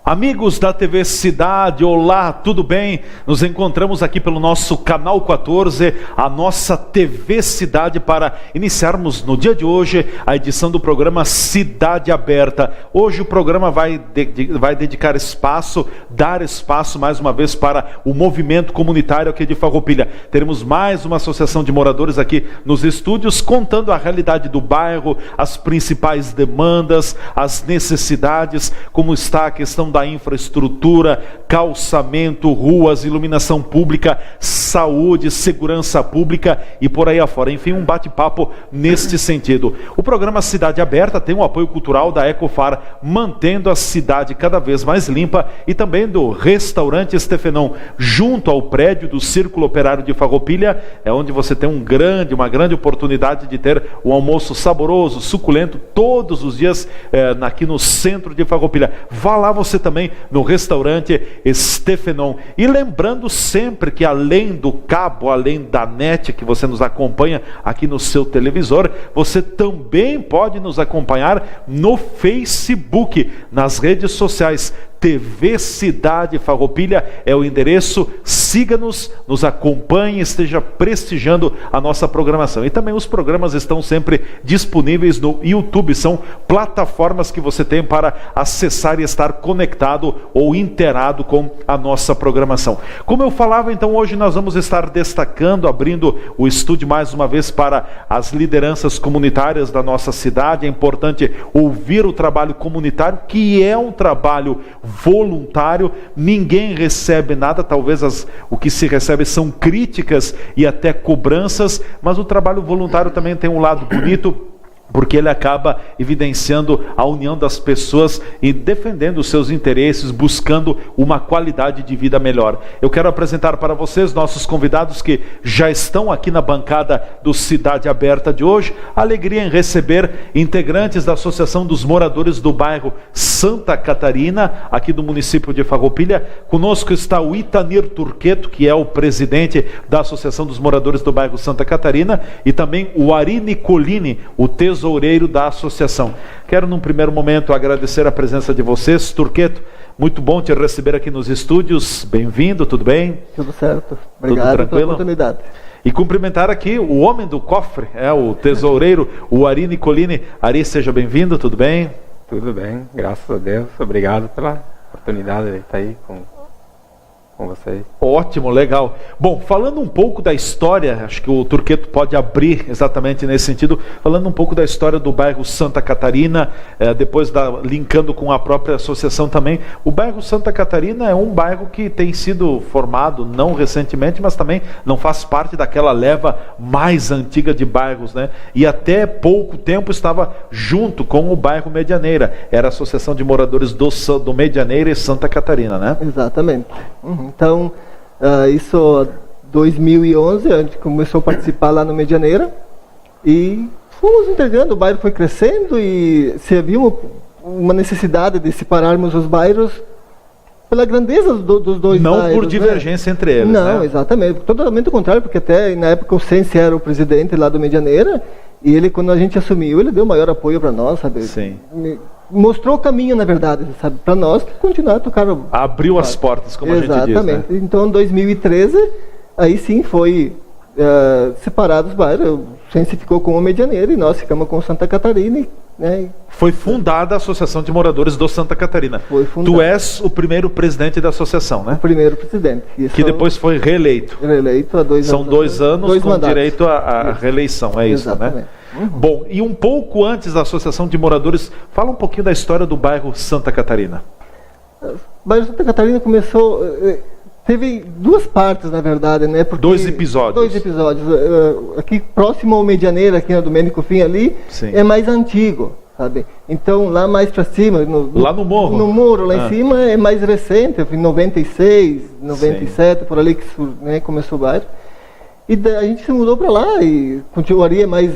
Amigos da TV Cidade, olá, tudo bem? Nos encontramos aqui pelo nosso canal 14, a nossa TV Cidade, para iniciarmos no dia de hoje a edição do programa Cidade Aberta. Hoje o programa vai dedicar espaço, dar espaço mais uma vez para o movimento comunitário aqui de Farroupilha. Teremos mais uma associação de moradores aqui nos estúdios, contando a realidade do bairro, as principais demandas, as necessidades, como está a questão da infraestrutura, calçamento, ruas, iluminação pública, saúde, segurança pública e por aí afora. Enfim, um bate-papo neste sentido. O programa Cidade Aberta tem o apoio cultural da Ecofar, mantendo a cidade cada vez mais limpa, e também do Restaurante Estefenão, junto ao prédio do Círculo Operário de Farroupilha, é onde você tem uma grande oportunidade de ter um almoço saboroso, suculento, todos os dias aqui no centro de Farroupilha. Vá lá você também no Restaurante Estefenão. E lembrando sempre que além do cabo, além da net que você nos acompanha aqui no seu televisor, você também pode nos acompanhar no Facebook, nas redes sociais. TV Cidade Farroupilha é o endereço. Siga-nos, nos acompanhe, esteja prestigiando a nossa programação. E também os programas estão sempre disponíveis no YouTube. São plataformas que você tem para acessar e estar conectado ou inteirado com a nossa programação. Como eu falava, então, hoje nós vamos estar destacando, abrindo o estúdio mais uma vez para as lideranças comunitárias da nossa cidade. É importante ouvir o trabalho comunitário, que é um trabalho voluntário, ninguém recebe nada, talvez o que se recebe são críticas e até cobranças, mas o trabalho voluntário também tem um lado bonito, porque ele acaba evidenciando a união das pessoas e defendendo os seus interesses, buscando uma qualidade de vida melhor. Eu quero apresentar para vocês nossos convidados que já estão aqui na bancada do Cidade Aberta de hoje. Alegria em receber integrantes da Associação dos Moradores do Bairro Santa Catarina, aqui do município de Farroupilha. Conosco está o Itanir Turqueto, que é o presidente da Associação dos Moradores do Bairro Santa Catarina, e também o Ari Nicolini, o tesoureiro da associação. Quero num primeiro momento agradecer a presença de vocês. Turqueto, muito bom te receber aqui nos estúdios. Bem-vindo, tudo bem? Tudo certo. Obrigado pela oportunidade. E cumprimentar aqui o homem do cofre, o tesoureiro, o Ari Nicolini. Ari, seja bem-vindo, tudo bem? Tudo bem, graças a Deus. Obrigado pela oportunidade de estar aí com vocês. Ótimo, legal. Bom, falando um pouco da história, acho que o Turqueto pode abrir exatamente nesse sentido, falando um pouco da história do bairro Santa Catarina, depois linkando com a própria associação também. O bairro Santa Catarina é um bairro que tem sido formado, não recentemente, mas também não faz parte daquela leva mais antiga de bairros, né? E até pouco tempo estava junto com o bairro Medianeira. Era a Associação de Moradores do Medianeira e Santa Catarina, né? Exatamente. Então, isso 2011, a gente começou a participar lá no Medianeira e fomos integrando, o bairro foi crescendo e se havia uma necessidade de separarmos os bairros pela grandeza dos dois bairros. Não por divergência, né? Entre eles, não, né? Exatamente, totalmente o contrário, porque até na época o Sense era o presidente lá do Medianeira e ele, quando a gente assumiu, ele deu maior apoio para nós, sabe? Sim. Mostrou o caminho, na verdade, sabe, para nós continuar a tocar. Abriu as portas, como a gente diz, né? Exatamente. Então, em 2013, aí sim foi separado os bairros. O Sense ficou com o Medianeira e nós ficamos com Santa Catarina. Né? Foi fundada a Associação de Moradores do Santa Catarina. Foi fundada. Tu és o primeiro presidente da associação, né? O primeiro presidente. Isso, que depois foi reeleito. Reeleito há 2 anos. São 2 anos com mandatos. Direito à reeleição, é isso, né? Uhum. Bom, e um pouco antes da Associação de Moradores, fala um pouquinho da história do bairro Santa Catarina. O bairro Santa Catarina começou... Teve 2 partes, na verdade, né? Porque 2 episódios. 2 episódios. Aqui próximo ao Medianeira, aqui na Domênico Fim ali, sim, é mais antigo, sabe? Então lá mais para cima... lá no morro? No morro, lá em cima é mais recente, em 96, 97, sim, por ali que começou o bairro. E a gente se mudou para lá e continuaria mais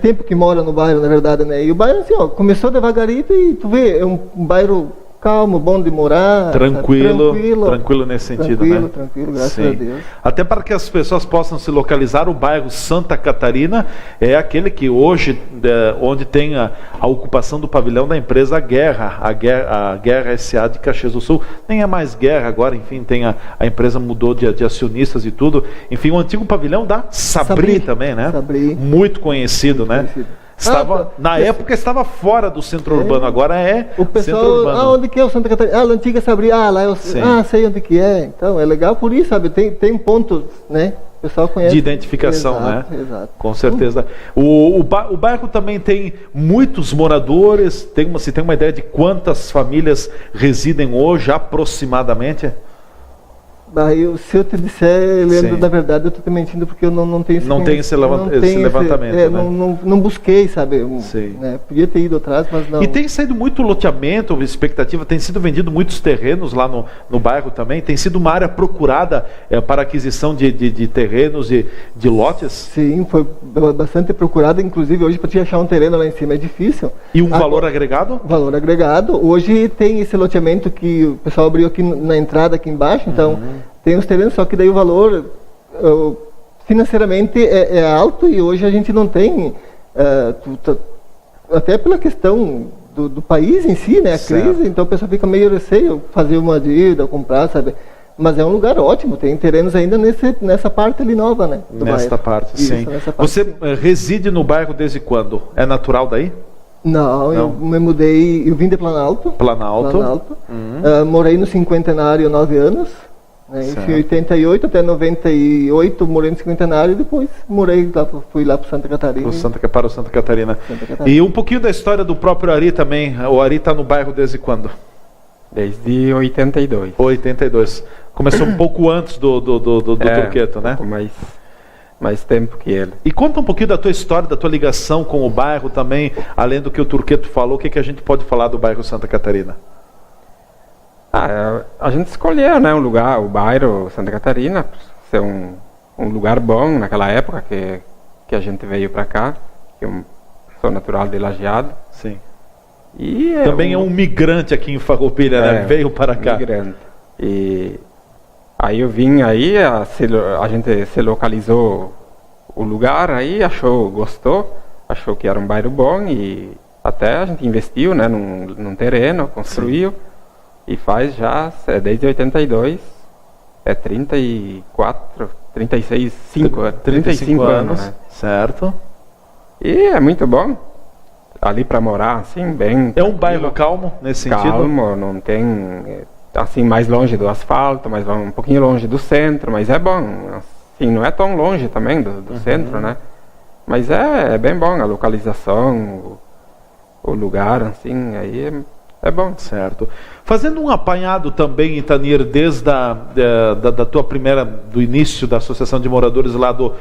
tempo que mora no bairro, na verdade, né? E o bairro, assim, começou devagarinho e tu vê, é um bairro calmo, bom de morar. Tranquilo nesse sentido, né? Tranquilo, graças a Deus. Até para que as pessoas possam se localizar, o bairro Santa Catarina é aquele que hoje, onde tem a ocupação do pavilhão da empresa a Guerra S.A. de Caxias do Sul. Nem é mais Guerra agora, enfim, tem a empresa mudou de acionistas e tudo. Enfim, o antigo pavilhão da Sabri também, né? Sabri. Muito conhecido, né? Na época estava fora do centro urbano, agora é o pessoal, centro urbano. Onde que é o Santa Catarina? A antiga Sabri, lá eu sei onde que é. Então, é legal por isso, sabe? Tem pontos, né? O pessoal conhece. De identificação, exato, né? Exato. Com certeza. O bairro também tem muitos moradores, se tem uma ideia de quantas famílias residem hoje, aproximadamente? Se eu te disser, Leandro, da verdade, eu estou te mentindo porque eu não tenho esse levantamento. Né? Não busquei, sabe? Né? Podia ter ido atrás, mas não. E tem saído muito loteamento, expectativa, tem sido vendido muitos terrenos lá no bairro também, tem sido uma área procurada para aquisição de terrenos e de lotes? Sim, foi bastante procurada, inclusive hoje para te achar um terreno lá em cima é difícil. E valor agregado? Valor agregado. Hoje tem esse loteamento que o pessoal abriu aqui na entrada, aqui embaixo, então tem os terrenos, só que daí o valor financeiramente é alto e hoje a gente não tem, até pela questão do país em si, né, a crise, então o pessoal fica meio receio fazer uma dívida, comprar, sabe? Mas é um lugar ótimo, tem terrenos ainda nessa parte ali nova, né? Nesta parte, sim. Você reside no bairro desde quando? É natural daí? Não, eu me mudei, eu vim de Planalto. Morei no Cinquentenário 9 anos. Em 88 até 98 morei no Cinquentenário e depois fui lá para Santa Catarina. Para o Santa Catarina. E um pouquinho da história do próprio Ari também. O Ari está no bairro desde quando? Desde 82. 82. Começou um pouco antes do Turqueto, né? Um pouco mais tempo que ele. E conta um pouquinho da tua história, da tua ligação com o bairro também, além do que o Turqueto falou, o que a gente pode falar do bairro Santa Catarina? A gente escolheu, né, o bairro Santa Catarina, ser um lugar bom naquela época que a gente veio para cá, que eu sou natural de Lajeado. Sim. E também é um migrante aqui em Farroupilha, né? Veio para cá. Migrante. E aí eu vim aí, a gente se localizou o lugar, aí gostou, achou que era um bairro bom e até a gente investiu, né, num terreno, construiu. Sim. E faz já, desde 82, 35 anos, né? Certo. E é muito bom. Ali para morar, assim, bem... É um bairro calmo, nesse sentido? Calmo, não tem... Assim, mais longe do asfalto, mais um pouquinho longe do centro, mas é bom. Assim, não é tão longe também do centro, né? Mas é bem bom a localização, o lugar, assim, aí é bom. Certo. Fazendo um apanhado também, Itanir, desde da tua do início da Associação de Moradores lá do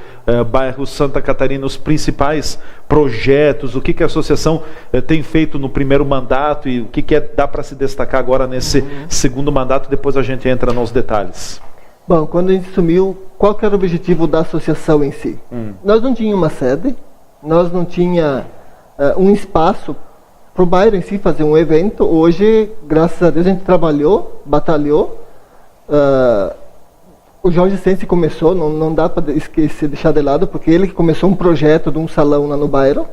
bairro Santa Catarina, os principais projetos, o que a associação tem feito no primeiro mandato e o que dá para se destacar agora nesse segundo mandato, depois a gente entra nos detalhes. Bom, quando a gente assumiu, qual que era o objetivo da associação em si? Nós não tínhamos uma sede, nós não tínhamos um espaço para o bairro em si fazer um evento. Hoje, graças a Deus, a gente trabalhou, batalhou. O Jorge Sense começou, não dá para esquecer, deixar de lado, porque ele que começou um projeto de um salão lá no bairro.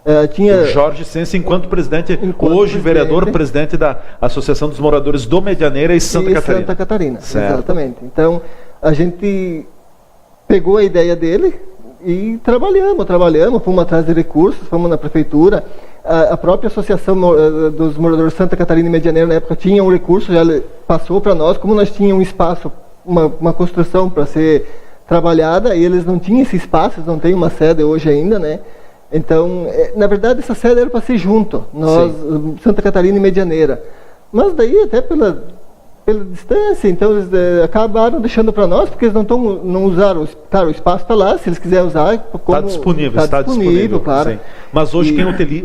O Jorge Sense, enquanto presidente, vereador, presidente da Associação dos Moradores do Medianeira e Santa Catarina. Santa Catarina, certo. Exatamente. Então, a gente pegou a ideia dele e trabalhamos, fomos atrás de recursos, fomos na prefeitura. A própria Associação dos Moradores de Santa Catarina e Medianeira, na época, tinha um recurso, já passou para nós, como nós tínhamos um espaço, uma construção para ser trabalhada, e eles não tinham esse espaço, não tem uma sede hoje ainda, né? Então, na verdade, essa sede era para ser junto, nós, Santa Catarina e Medianeira. Mas daí, até pela distância, então eles acabaram deixando para nós, porque eles não usaram. Claro, o espaço está lá, se eles quiserem usar, está disponível, claro. Sim. Mas hoje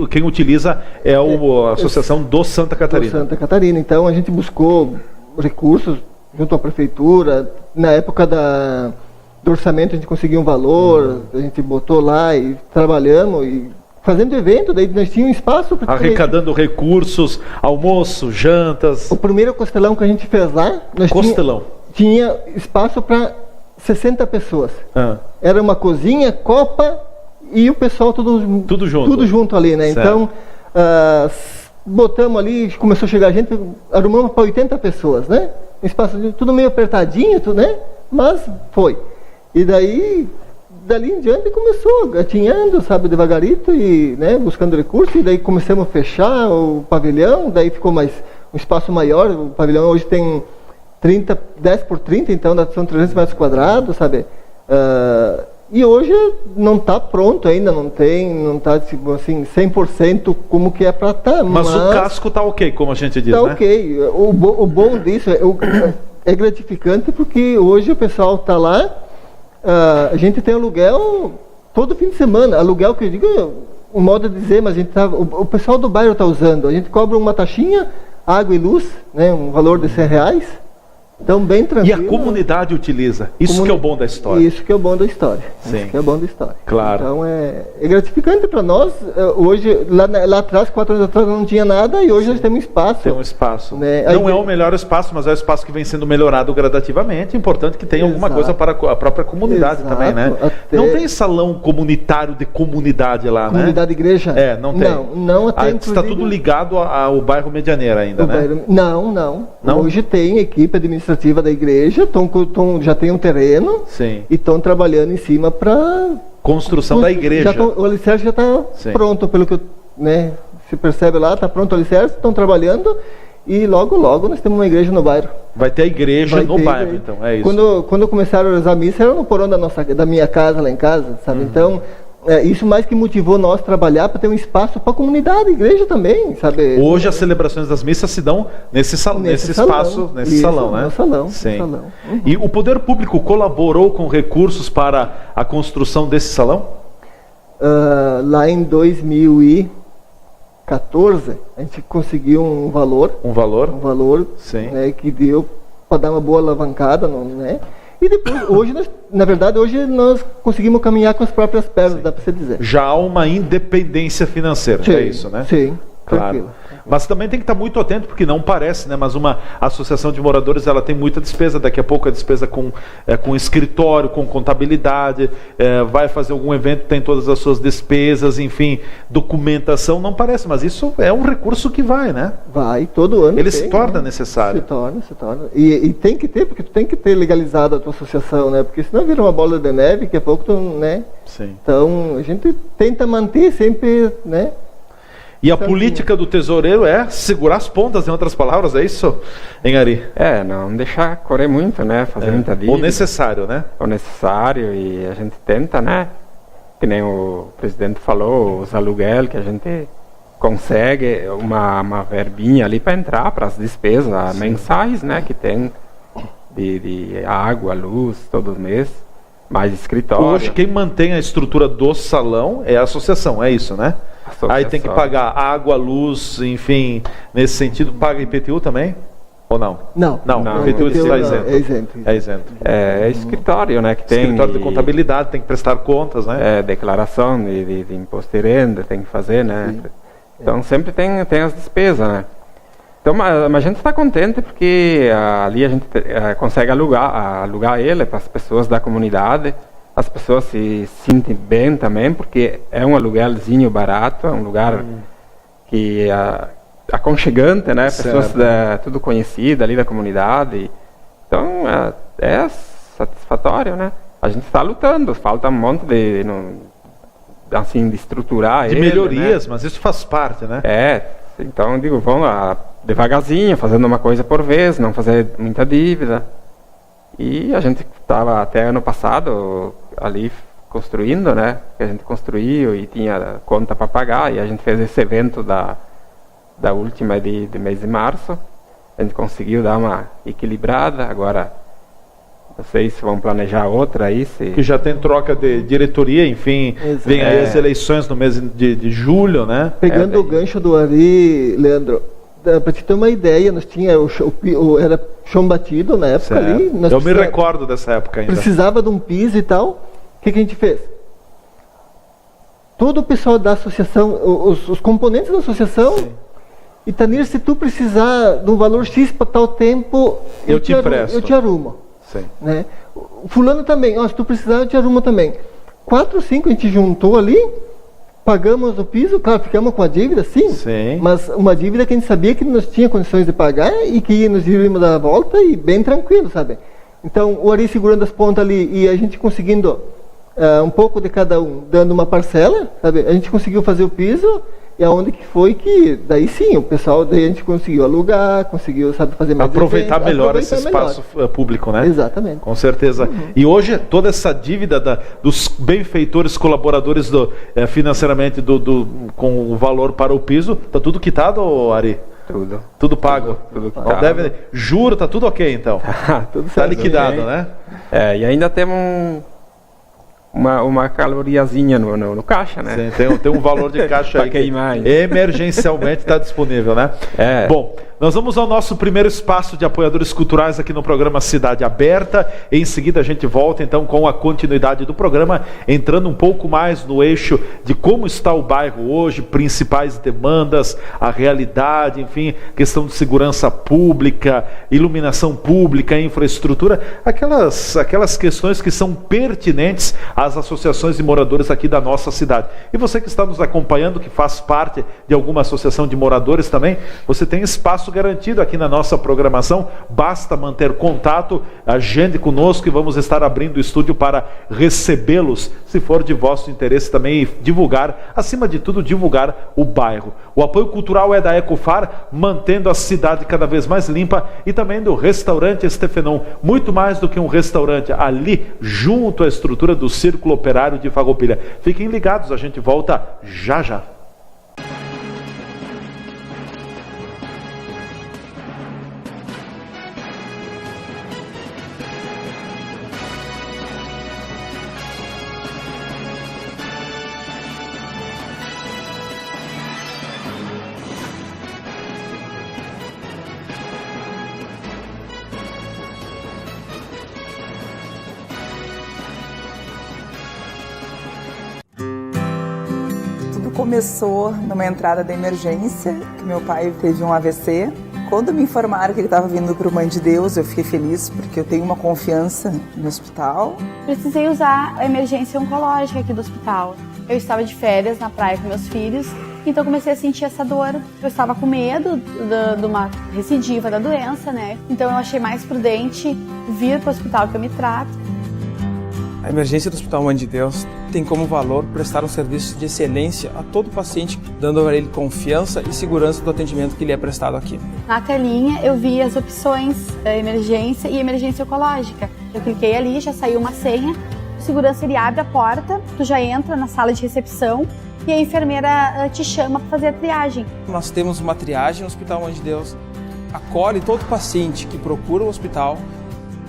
quem utiliza é a Associação do Santa Catarina. Do Santa Catarina. Então a gente buscou recursos junto à prefeitura. Na época do orçamento a gente conseguiu um valor, a gente botou lá e trabalhamos e fazendo evento, daí nós tínhamos espaço para arrecadando recursos, almoço, jantas. O primeiro costelão que a gente fez lá, nós Costelão. tinha espaço para 60 pessoas. Ah. Era uma cozinha, copa e o pessoal tudo junto. Tudo junto ali, né? Certo. Então, botamos ali, começou a chegar gente, arrumamos para 80 pessoas, né? Um espaço tudo meio apertadinho, tudo, né? Mas foi. E daí, dali em diante começou gatinhando, sabe, devagarito e, né, buscando recursos. E daí começamos a fechar o pavilhão, daí ficou mais um espaço maior. O pavilhão hoje tem 10 por 30, então são 300 metros quadrados, sabe? E hoje não está pronto ainda, não está tipo, assim, 100% como que é para estar. Mas o casco está ok, como a gente diz, tá, né? Ok. O bom disso é gratificante porque hoje o pessoal está lá, a gente tem aluguel todo fim de semana. Aluguel que eu digo, um modo de dizer, mas a gente o pessoal do bairro está usando. A gente cobra uma taxinha, água e luz, né, um valor de R$100. Então, bem tranquilo. E a comunidade utiliza. Isso que é o bom da história. Isso que é o bom da história. Sim. Isso que é o bom da história. Claro. Então, é gratificante para nós. Hoje, lá atrás, 4 anos atrás, não tinha nada e hoje nós temos espaço. Tem um espaço. Né? Não é o melhor espaço, mas é o espaço que vem sendo melhorado gradativamente. Importante que tenha alguma coisa para a própria comunidade também, né? Não tem salão comunitário de comunidade lá, né? Comunidade igreja? Não tem. Não até está tudo ligado ao bairro Medianeira ainda, né? Não. Hoje tem equipe administrativa da igreja, já tem um terreno. Sim. E estão trabalhando em cima para construção da igreja. O alicerce já está pronto, pelo que se percebe lá, está pronto o alicerce, estão trabalhando e logo nós temos uma igreja no bairro. Vai ter a igreja no bairro, então, é isso. Quando começaram a rezar a missa, era no porão da minha casa, lá em casa, sabe? Então, isso mais que motivou nós a trabalhar para ter um espaço para a comunidade, a igreja também, sabe? Hoje as celebrações das missas se dão nesse espaço, nesse salão, né? No salão. Sim. No salão. Uhum. E o poder público colaborou com recursos para a construção desse salão? Lá em 2014, a gente conseguiu um valor. Um valor? Sim. Né, que deu para dar uma boa alavancada, né? E depois, hoje nós conseguimos caminhar com as próprias pernas, dá para você dizer. Já há uma independência financeira, é isso, né? Sim, claro. Tranquilo. Mas também tem que estar muito atento, porque não parece, né? Mas uma associação de moradores, ela tem muita despesa. Daqui a pouco a despesa com escritório, com contabilidade, vai fazer algum evento, tem todas as suas despesas, enfim, documentação, não parece. Mas isso é um recurso que vai, né? Vai, todo ano. Ele se torna necessário. Se torna. E tem que ter, porque tu tem que ter legalizado a tua associação, né? Porque senão vira uma bola de neve, daqui a pouco tu, né? Sim. Então, a gente tenta manter sempre, né? E a política do tesoureiro é segurar as pontas, em outras palavras, é isso, hein, Ari? Não deixar correr muito, né? Fazer muita dívida. O necessário, né? O necessário, e a gente tenta, né? Que nem o presidente falou, os aluguel que a gente consegue uma verbinha ali para entrar para as despesas mensais, né? Que tem de água, luz, todo mês, mais escritório. Hoje quem mantém a estrutura do salão é a associação, é isso, né? Aí tem que pagar água, luz, enfim, nesse sentido, paga IPTU também? Ou não? Não. IPTU está isento. É isento. É escritório, né? Que tem escritório de contabilidade, tem que prestar contas, né? Declaração de imposto de renda, tem que fazer, né? Sim. Então sempre tem as despesas, né? Então, mas a gente está contente porque ali a gente consegue alugar ele para as pessoas da comunidade. As pessoas se sentem bem também, porque é um aluguelzinho barato, é um lugar que aconchegante, né? Certo. Pessoas tudo conhecidas ali da comunidade. Então, é satisfatório, né? A gente está lutando, falta um monte de estruturar de ele, melhorias, né? Mas isso faz parte, né? Então, digo, vamos lá, devagarzinho, fazendo uma coisa por vez, não fazer muita dívida. E a gente estava até ano passado ali construindo, né? Que a gente construiu e tinha conta para pagar. E a gente fez esse evento da última de mês de março. A gente conseguiu dar uma equilibrada. Agora, não sei se vão planejar outra aí. Que já tem troca de diretoria, enfim. Exato. Vem aí as eleições no mês de julho, né? Pegando o gancho do Ari, Leandro, para te ter uma ideia, nós tinha era chão batido na época ali. Eu me recordo dessa época ainda. Precisava de um piso e tal. O que a gente fez? todo o pessoal da associação, os componentes da associação, Sim. Itanir, se tu precisar de um valor X para tal tempo, Eu te empresto. eu te arrumo. Sim. Né? O fulano também, se tu precisar, eu te arrumo também. 4 ou 5 a gente juntou ali, pagamos o piso, claro, ficamos com a dívida, sim, mas uma dívida que a gente sabia que nós tínhamos condições de pagar e que nos iríamos dar a volta e bem tranquilo, sabe? Então, o Ari segurando as pontas ali e a gente conseguindo um pouco de cada um, dando uma parcela, sabe? A gente conseguiu fazer o piso e aonde que foi que, daí sim, o pessoal, daí a gente conseguiu alugar, conseguiu, sabe, fazer mais aproveitar eventos, melhor esse espaço público, né? Exatamente. Com certeza. E hoje, toda essa dívida dos benfeitores, colaboradores financeiramente com o valor para o piso, tá tudo quitado, Ari? Tudo pago? Tudo quitado. Juro, tá tudo ok, então? Tudo Tá liquidado, né? E ainda temos uma caloriazinha no caixa, né? Sim, tem um valor de caixa aí que emergencialmente está disponível, né? Bom, nós vamos ao nosso primeiro espaço de apoiadores culturais aqui no programa Cidade Aberta. Em seguida a gente volta então com a continuidade do programa, entrando um pouco mais no eixo de como está o bairro hoje, principais demandas, a realidade, enfim, questão de segurança pública, iluminação pública, infraestrutura, aquelas questões que são pertinentes às associações de moradores aqui da nossa cidade. E você que está nos acompanhando, que faz parte de alguma associação de moradores também, você tem espaço garantido aqui na nossa programação, basta manter contato, agende conosco e vamos estar abrindo o estúdio para recebê-los, se for de vosso interesse também, e divulgar, acima de tudo, divulgar o bairro. O apoio cultural é da Ecofar, mantendo a cidade cada vez mais limpa, e também do restaurante Estefenon, muito mais do que um restaurante, ali junto à estrutura do Círculo Operário de Farroupilha. Fiquem ligados, a gente volta já já. Começou numa entrada da emergência, que meu pai teve um AVC. Quando me informaram que ele estava vindo para o Mãe de Deus, eu fiquei feliz, porque eu tenho uma confiança no hospital. Precisei usar a emergência oncológica aqui do hospital. Eu estava de férias na praia com meus filhos, então comecei a sentir essa dor. Eu estava com medo de uma recidiva da doença, né? Então eu achei mais prudente vir para o hospital que eu me trato. A emergência do Hospital Mãe de Deus tem como valor prestar um serviço de excelência a todo paciente, dando a ele confiança e segurança do atendimento que lhe é prestado aqui. Na telinha eu vi as opções da emergência e emergência oncológica. Eu cliquei ali, já saiu uma senha, o segurança ele abre a porta, tu já entra na sala de recepção e a enfermeira te chama para fazer a triagem. Nós temos uma triagem no Hospital Mãe de Deus, acolhe todo paciente que procura o hospital.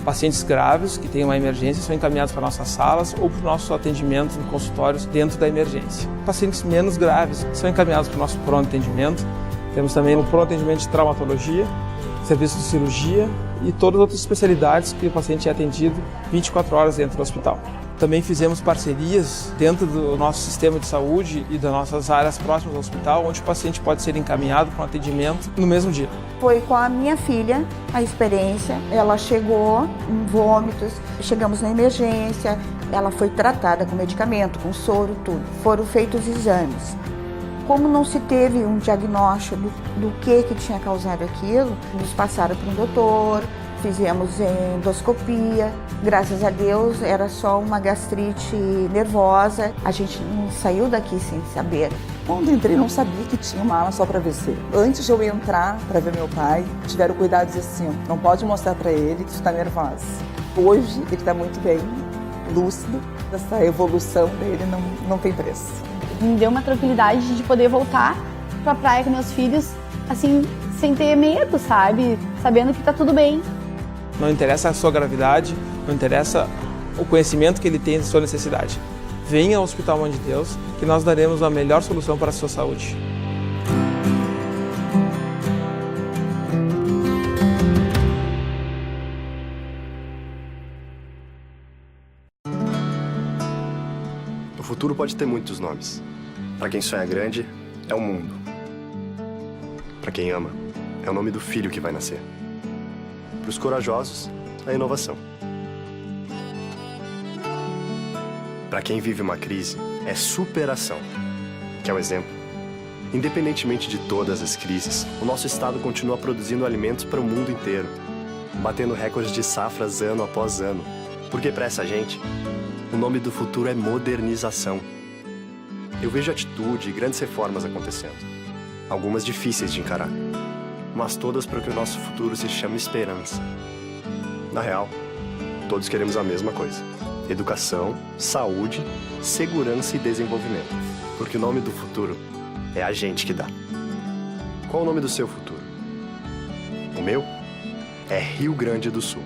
Pacientes graves que têm uma emergência são encaminhados para nossas salas ou para o nosso atendimento em consultórios dentro da emergência. Pacientes menos graves são encaminhados para o nosso pronto atendimento. Temos também o pronto atendimento de traumatologia, serviço de cirurgia e todas as outras especialidades que o paciente é atendido 24 horas dentro do hospital. Também fizemos parcerias dentro do nosso sistema de saúde e das nossas áreas próximas ao hospital, onde o paciente pode ser encaminhado para um atendimento no mesmo dia. Foi com a minha filha a experiência, ela chegou em vômitos, chegamos na emergência, ela foi tratada com medicamento, com soro, tudo. Foram feitos exames. Como não se teve um diagnóstico do que tinha causado aquilo, nos passaram para um doutor, fizemos endoscopia, graças a Deus era só uma gastrite nervosa, a gente não saiu daqui sem saber. Quando entrei não sabia que tinha uma ala só para AVC. Antes de eu entrar para ver meu pai, tiveram cuidado de dizer assim, não pode mostrar para ele que tu está nervosa. Hoje ele está muito bem, lúcido, essa evolução dele não tem preço. Me deu uma tranquilidade de poder voltar para a praia com meus filhos, assim, sem ter medo, sabe? Sabendo que está tudo bem. Não interessa a sua gravidade, não interessa o conhecimento que ele tem de sua necessidade. Venha ao Hospital Mãe de Deus, que nós daremos a melhor solução para a sua saúde. O futuro pode ter muitos nomes, Para quem sonha grande, é o mundo. Para quem ama, é o nome do filho que vai nascer. Para os corajosos, a inovação. Para quem vive uma crise, é superação, que é o exemplo. Independentemente de todas as crises, o nosso estado continua produzindo alimentos para o mundo inteiro, batendo recordes de safras ano após ano. Porque para essa gente, o nome do futuro é modernização. Eu vejo atitude e grandes reformas acontecendo. Algumas difíceis de encarar, mas todas para que o nosso futuro se chame esperança. Na real, todos queremos a mesma coisa. Educação, saúde, segurança e desenvolvimento. Porque o nome do futuro é a gente que dá. Qual o nome do seu futuro? O meu é Rio Grande do Sul.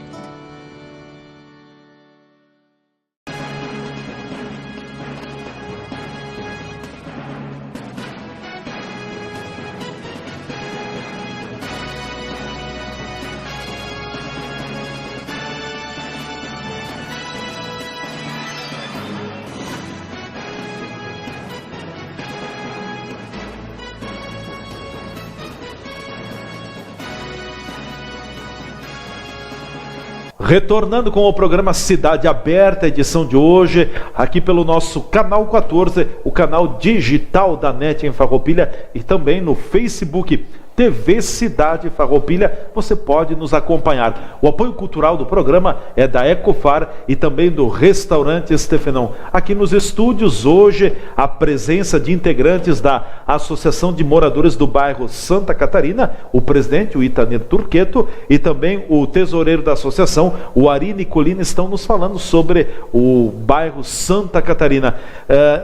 Retornando com o programa Cidade Aberta, edição de hoje, aqui pelo nosso canal 14, o canal digital da NET em Farroupilha e também no Facebook TV Cidade Farroupilha, você pode nos acompanhar. O apoio cultural do programa é da Ecofar e também do Restaurante Estefenão. Aqui nos estúdios hoje, a presença de integrantes da Associação de Moradores do Bairro Santa Catarina, o presidente, o Itanir Turqueto, e também o tesoureiro da associação, o Ari Nicolini, estão nos falando sobre o bairro Santa Catarina.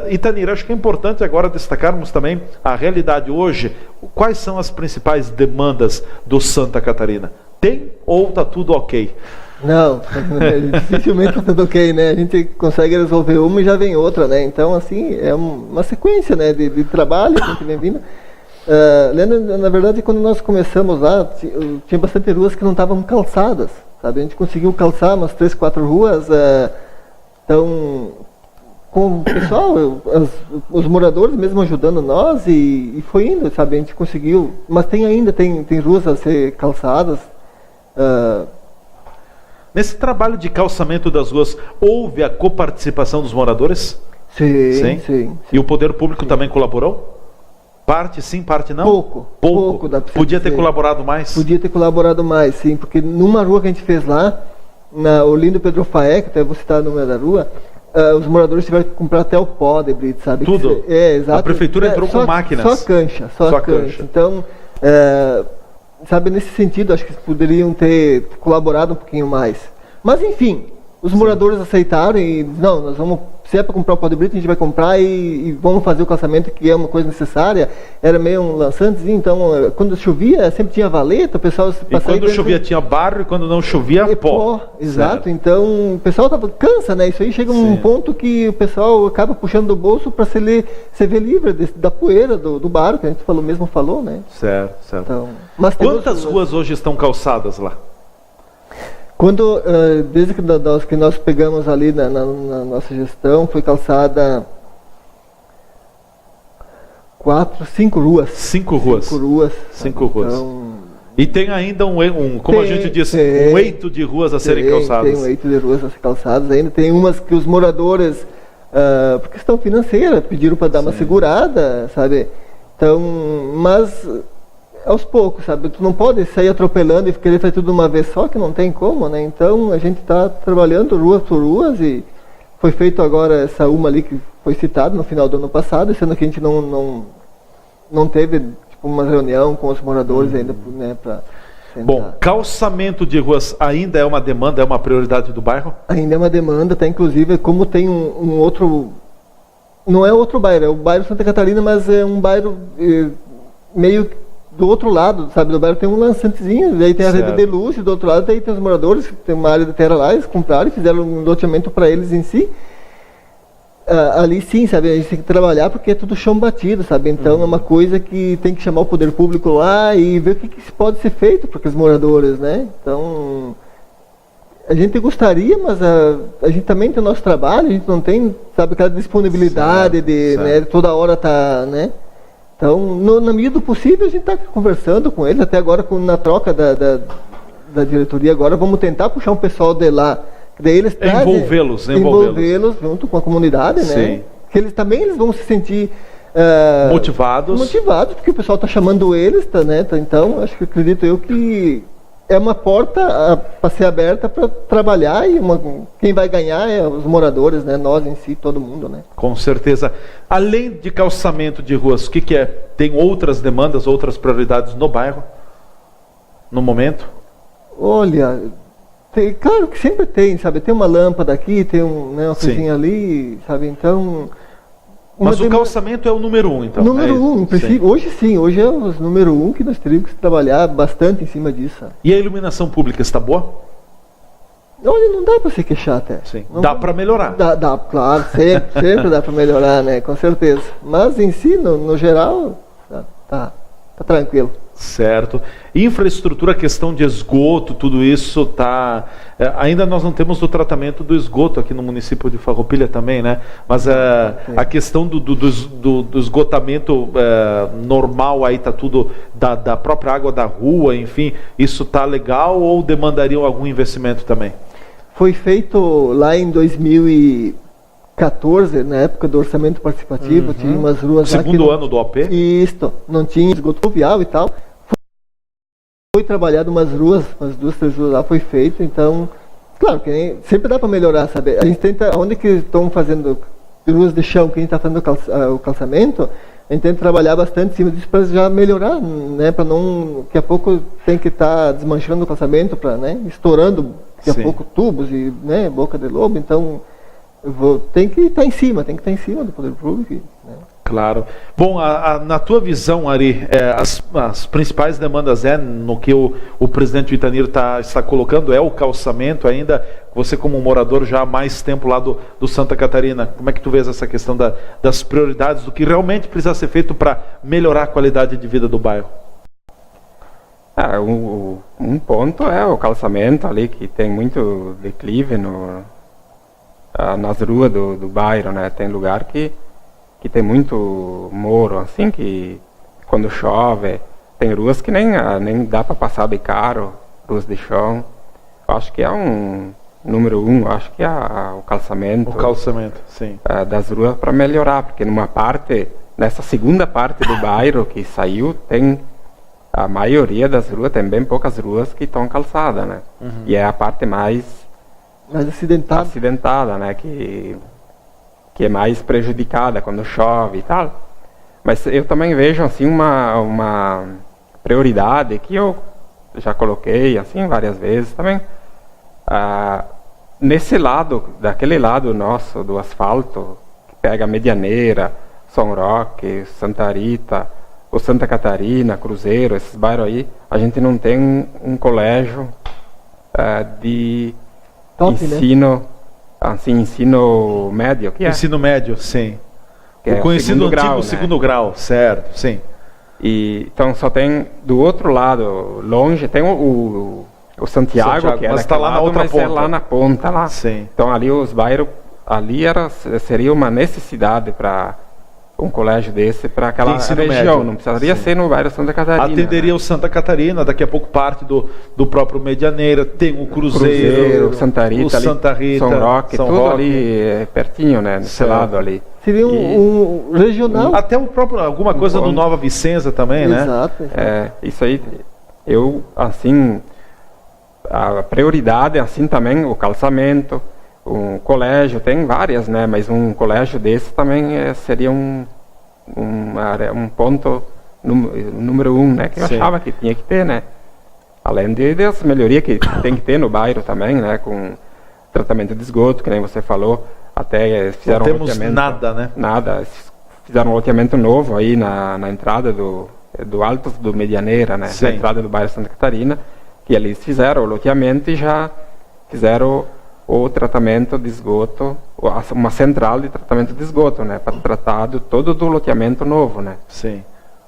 Itanir, acho que é importante agora destacarmos também a realidade hoje. Quais são as principais demandas do Santa Catarina? Tem ou está tudo ok? Não, dificilmente está tudo ok, né? A gente consegue resolver uma e já vem outra, né? Então, assim, é uma sequência, né, de trabalho que a gente vem vindo. Leandro, na verdade, quando nós começamos lá, tinha bastante ruas que não estavam calçadas, sabe? A gente conseguiu calçar umas 3, 4 ruas, então... com o pessoal, os moradores mesmo ajudando nós e foi indo, sabe, a gente conseguiu, mas tem ruas a ser calçadas. Nesse trabalho de calçamento das ruas, houve a coparticipação dos moradores? Sim. E o poder público também colaborou? Parte sim, parte não? Pouco. Dá pra Podia ter colaborado mais? Podia ter colaborado mais, sim, porque numa rua que a gente fez lá, na Olindo Pedro Faé, que até vou citar o número da rua, os moradores tiveram que comprar até o pó de brito, sabe? Tudo? Exato. A prefeitura entrou com máquinas? Só a cancha. Então, sabe, nesse sentido, acho que poderiam ter colaborado um pouquinho mais. Mas, enfim, os moradores aceitaram e, não, nós vamos, se é para comprar o pó de brito, a gente vai comprar e vamos fazer o calçamento, que é uma coisa necessária. Era meio um lançantezinho, então, quando chovia, sempre tinha valeta, o pessoal passava. E quando chovia tinha barro e quando não chovia, pó. Exato, então o pessoal cansa, né? Isso aí chega um ponto que o pessoal acaba puxando do bolso para se ver livre da poeira, do barro, que a gente falou, né? Certo. Então, mas quantas ruas hoje estão calçadas lá? Desde que nós pegamos ali na nossa gestão, foi calçada 5 ruas. 5 ruas. 5 ruas. Então, e tem ainda a gente disse, um eito de ruas a serem calçadas. Tem um eito de ruas a ser calçadas. Ainda tem umas que os moradores, por questão financeira, pediram para dar uma segurada, sabe? Então, mas aos poucos, sabe? Tu não pode sair atropelando e querer fazer tudo de uma vez só, que não tem como, né? Então a gente está trabalhando ruas por ruas e foi feito agora essa uma ali que foi citada no final do ano passado, sendo que a gente não teve tipo, uma reunião com os moradores ainda, né? Bom, calçamento de ruas ainda é uma demanda, é uma prioridade do bairro? Ainda é uma demanda, tá? Inclusive como tem um outro... Não é outro bairro, é o bairro Santa Catarina, mas é um bairro meio do outro lado, sabe, do bairro tem um lançantezinho, daí tem a rede de luz, e do outro lado daí tem os moradores, tem uma área de terra lá, eles compraram e fizeram um loteamento para eles em si. Ali sim, sabe, a gente tem que trabalhar porque é tudo chão batido, sabe, então é uma coisa que tem que chamar o poder público lá e ver o que pode ser feito para aqueles moradores, né, então A gente gostaria, mas a gente também tem o nosso trabalho, a gente não tem, sabe, aquela disponibilidade de né, toda hora tá, né? Então, na medida do possível, a gente está conversando com eles, até agora na troca da diretoria, agora vamos tentar puxar um pessoal de lá, daí eles envolvê-los junto com a comunidade, né? Sim. Que eles vão se sentir motivados, porque o pessoal está chamando eles, né? Então, acredito eu que é uma porta para ser aberta para trabalhar e quem vai ganhar é os moradores, né? Nós em si, todo mundo, né? Com certeza. Além de calçamento de ruas, o que é? Tem outras demandas, outras prioridades no bairro? No momento? Olha, claro que sempre tem, sabe? Tem uma lâmpada aqui, tem uma coisinha ali, sabe? Então... Mas o calçamento é o número 1, então? Número 1, em princípio. Hoje é o número 1 que nós teríamos que trabalhar bastante em cima disso. E a iluminação pública está boa? Olha, não dá para se queixar até. Sim. Dá para melhorar? Dá, claro, sempre dá para melhorar, né? Com certeza. Mas em si, no geral, tá tranquilo. Certo. Infraestrutura, questão de esgoto, tudo isso tá... ainda nós não temos o tratamento do esgoto aqui no município de Farroupilha também, né? Mas a questão do esgotamento normal aí tá tudo da própria água da rua, enfim, isso tá legal ou demandaria algum investimento também? Foi feito lá em 2014, na época do orçamento participativo, tinha umas ruas lá segundo ano do OP? Isso, não tinha esgoto pluvial e tal. Foi trabalhado umas 2, 3 ruas lá, foi feito, então, claro, que sempre dá para melhorar, sabe? A gente tenta, onde que estão fazendo ruas de chão, que a gente está fazendo o calçamento, a gente tenta trabalhar bastante em cima disso para já melhorar, né? Para não, daqui a pouco tem que estar desmanchando o calçamento, para, né? Estourando daqui a pouco tubos e, né? Boca de lobo, então tem que estar em cima do poder público, né? Claro. Bom, na tua visão, Ari, as principais demandas no que o presidente Itanir está colocando é o calçamento ainda, você como morador já há mais tempo lá do Santa Catarina, como é que tu vês essa questão das prioridades, do que realmente precisa ser feito para melhorar a qualidade de vida do bairro? Um ponto é o calçamento ali, que tem muito declive nas ruas do bairro, né? Tem lugar que tem muito muro, assim, que quando chove, tem ruas que nem dá para passar de carro, ruas de chão. Acho que é número 1, acho que é o calçamento. O calçamento, sim. Das ruas para melhorar, porque nessa segunda parte do bairro que saiu, tem a maioria das ruas, tem bem poucas ruas que estão calçadas, né? E é a parte mais acidentada, né? Que é mais prejudicada quando chove e tal. Mas eu também vejo assim uma prioridade que eu já coloquei assim várias vezes também, nesse lado, daquele lado nosso do asfalto, que pega Medianeira, São Roque, Santa Rita, ou Santa Catarina, Cruzeiro, esses bairros aí, a gente não tem um colégio de ensino, né? Assim, ensino médio, que é? Ensino médio, sim. O conhecido antigo, né? segundo grau, certo, sim. Então só tem do outro lado, longe, tem o Santiago, que é mas tá lá na outra ponta. É lá na ponta, lá. Sim. Então ali os bairros, seria uma necessidade para um colégio desse para aquela região, médio. Não precisaria ser no bairro Santa Catarina. Atenderia, né? O Santa Catarina, daqui a pouco parte do próprio Medianeira, tem o Cruzeiro, Santa Rita, São Roque, tudo ali pertinho, né, nesse lado ali. Seria um regional. Até o próprio, alguma coisa do Nova Vicenza também, né? Exato. Isso aí, assim, a prioridade, assim também, o calçamento, um colégio, tem várias, né? Mas um colégio desse também seria um ponto número 1, né? Que eu achava que tinha que ter, né? Além das melhorias que tem que ter no bairro também, né? Com tratamento de esgoto, que nem você falou, até fizeram não temos nada, né? Nada, fizeram um loteamento novo aí na entrada do Alto do Medianeira, né? Na entrada do bairro Santa Catarina, que eles fizeram o loteamento e já fizeram o tratamento de esgoto, uma central de tratamento de esgoto, né, para tratar todo do loteamento novo, né. Sim.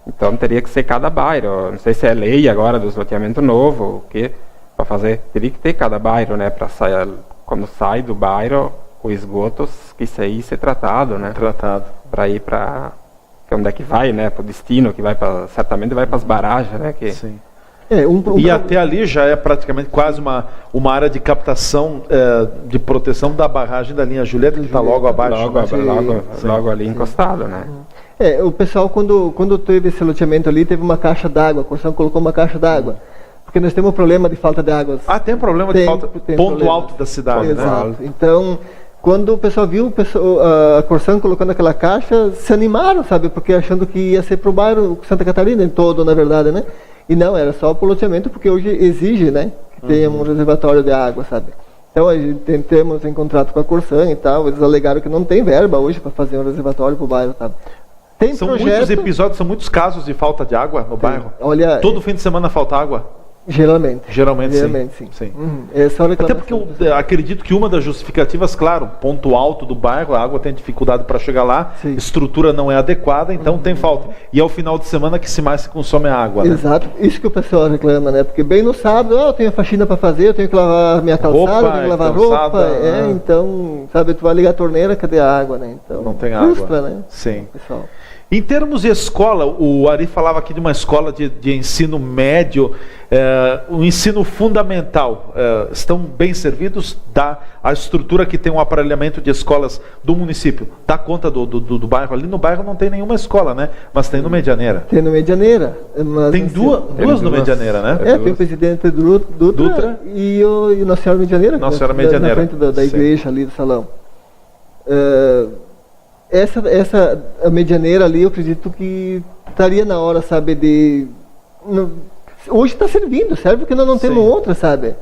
Então teria que ser cada bairro, não sei se é lei agora dos loteamentos novos, o quê, para fazer. Teria que ter cada bairro, né, para sair, quando sai do bairro, o esgoto que ser tratado, né? Tratado. Para ir para onde é que vai, né? Para o destino, que vai para, certamente vai para as barragens, né? Que... Sim. E até ali já é praticamente quase uma área de captação, de proteção da barragem da linha Julieta, que está logo abaixo. Logo ali encostado, né? O pessoal, quando teve esse loteamento ali, teve uma caixa d'água, a Corsan colocou uma caixa d'água. Porque nós temos um problema de falta de água. Tem problema de falta, ponto alto da cidade, exato, né? Então, quando o pessoal viu a Corsan colocando aquela caixa, se animaram, sabe? Porque achando que ia ser para o bairro Santa Catarina em todo, na verdade, né? E não, era só para o loteamento, porque hoje exige, né? Que tenha um reservatório de água, sabe? Então, a gente tentamos em contrato com a Corsan e tal, eles alegaram que não tem verba hoje para fazer um reservatório para o bairro, sabe? São muitos episódios, são muitos casos de falta de água no bairro. Olha, todo fim de semana falta água? Geralmente sim. Até porque eu acredito que uma das justificativas, claro, ponto alto do bairro, a água tem dificuldade para chegar lá, estrutura não é adequada, então tem falta. E é o final de semana que mais se consome a água, né? Exato, isso que o pessoal reclama, né? Porque bem no sábado, eu tenho faxina para fazer, eu tenho que lavar minha calçada, tenho que lavar roupa, então, sabe, tu vai ligar a torneira, cadê a água, né? Então, não tem água, né? Sim. Pessoal. Em termos de escola, o Ari falava aqui de uma escola de ensino médio, o ensino fundamental, estão bem servidos? A estrutura que tem um aparelhamento de escolas do município, dá conta do bairro? Ali no bairro não tem nenhuma escola, né? Mas tem no Medianeira. Tem no Medianeira. Mas tem duas no Medianeira, né? Tem o presidente Dutra e o Nossa Senhora Medianeira. Nossa Senhora Medianeira. Na frente da igreja ali do salão. A Medianeira ali, eu acredito que estaria na hora, sabe, hoje está servindo, serve porque nós não temos outra, sabe?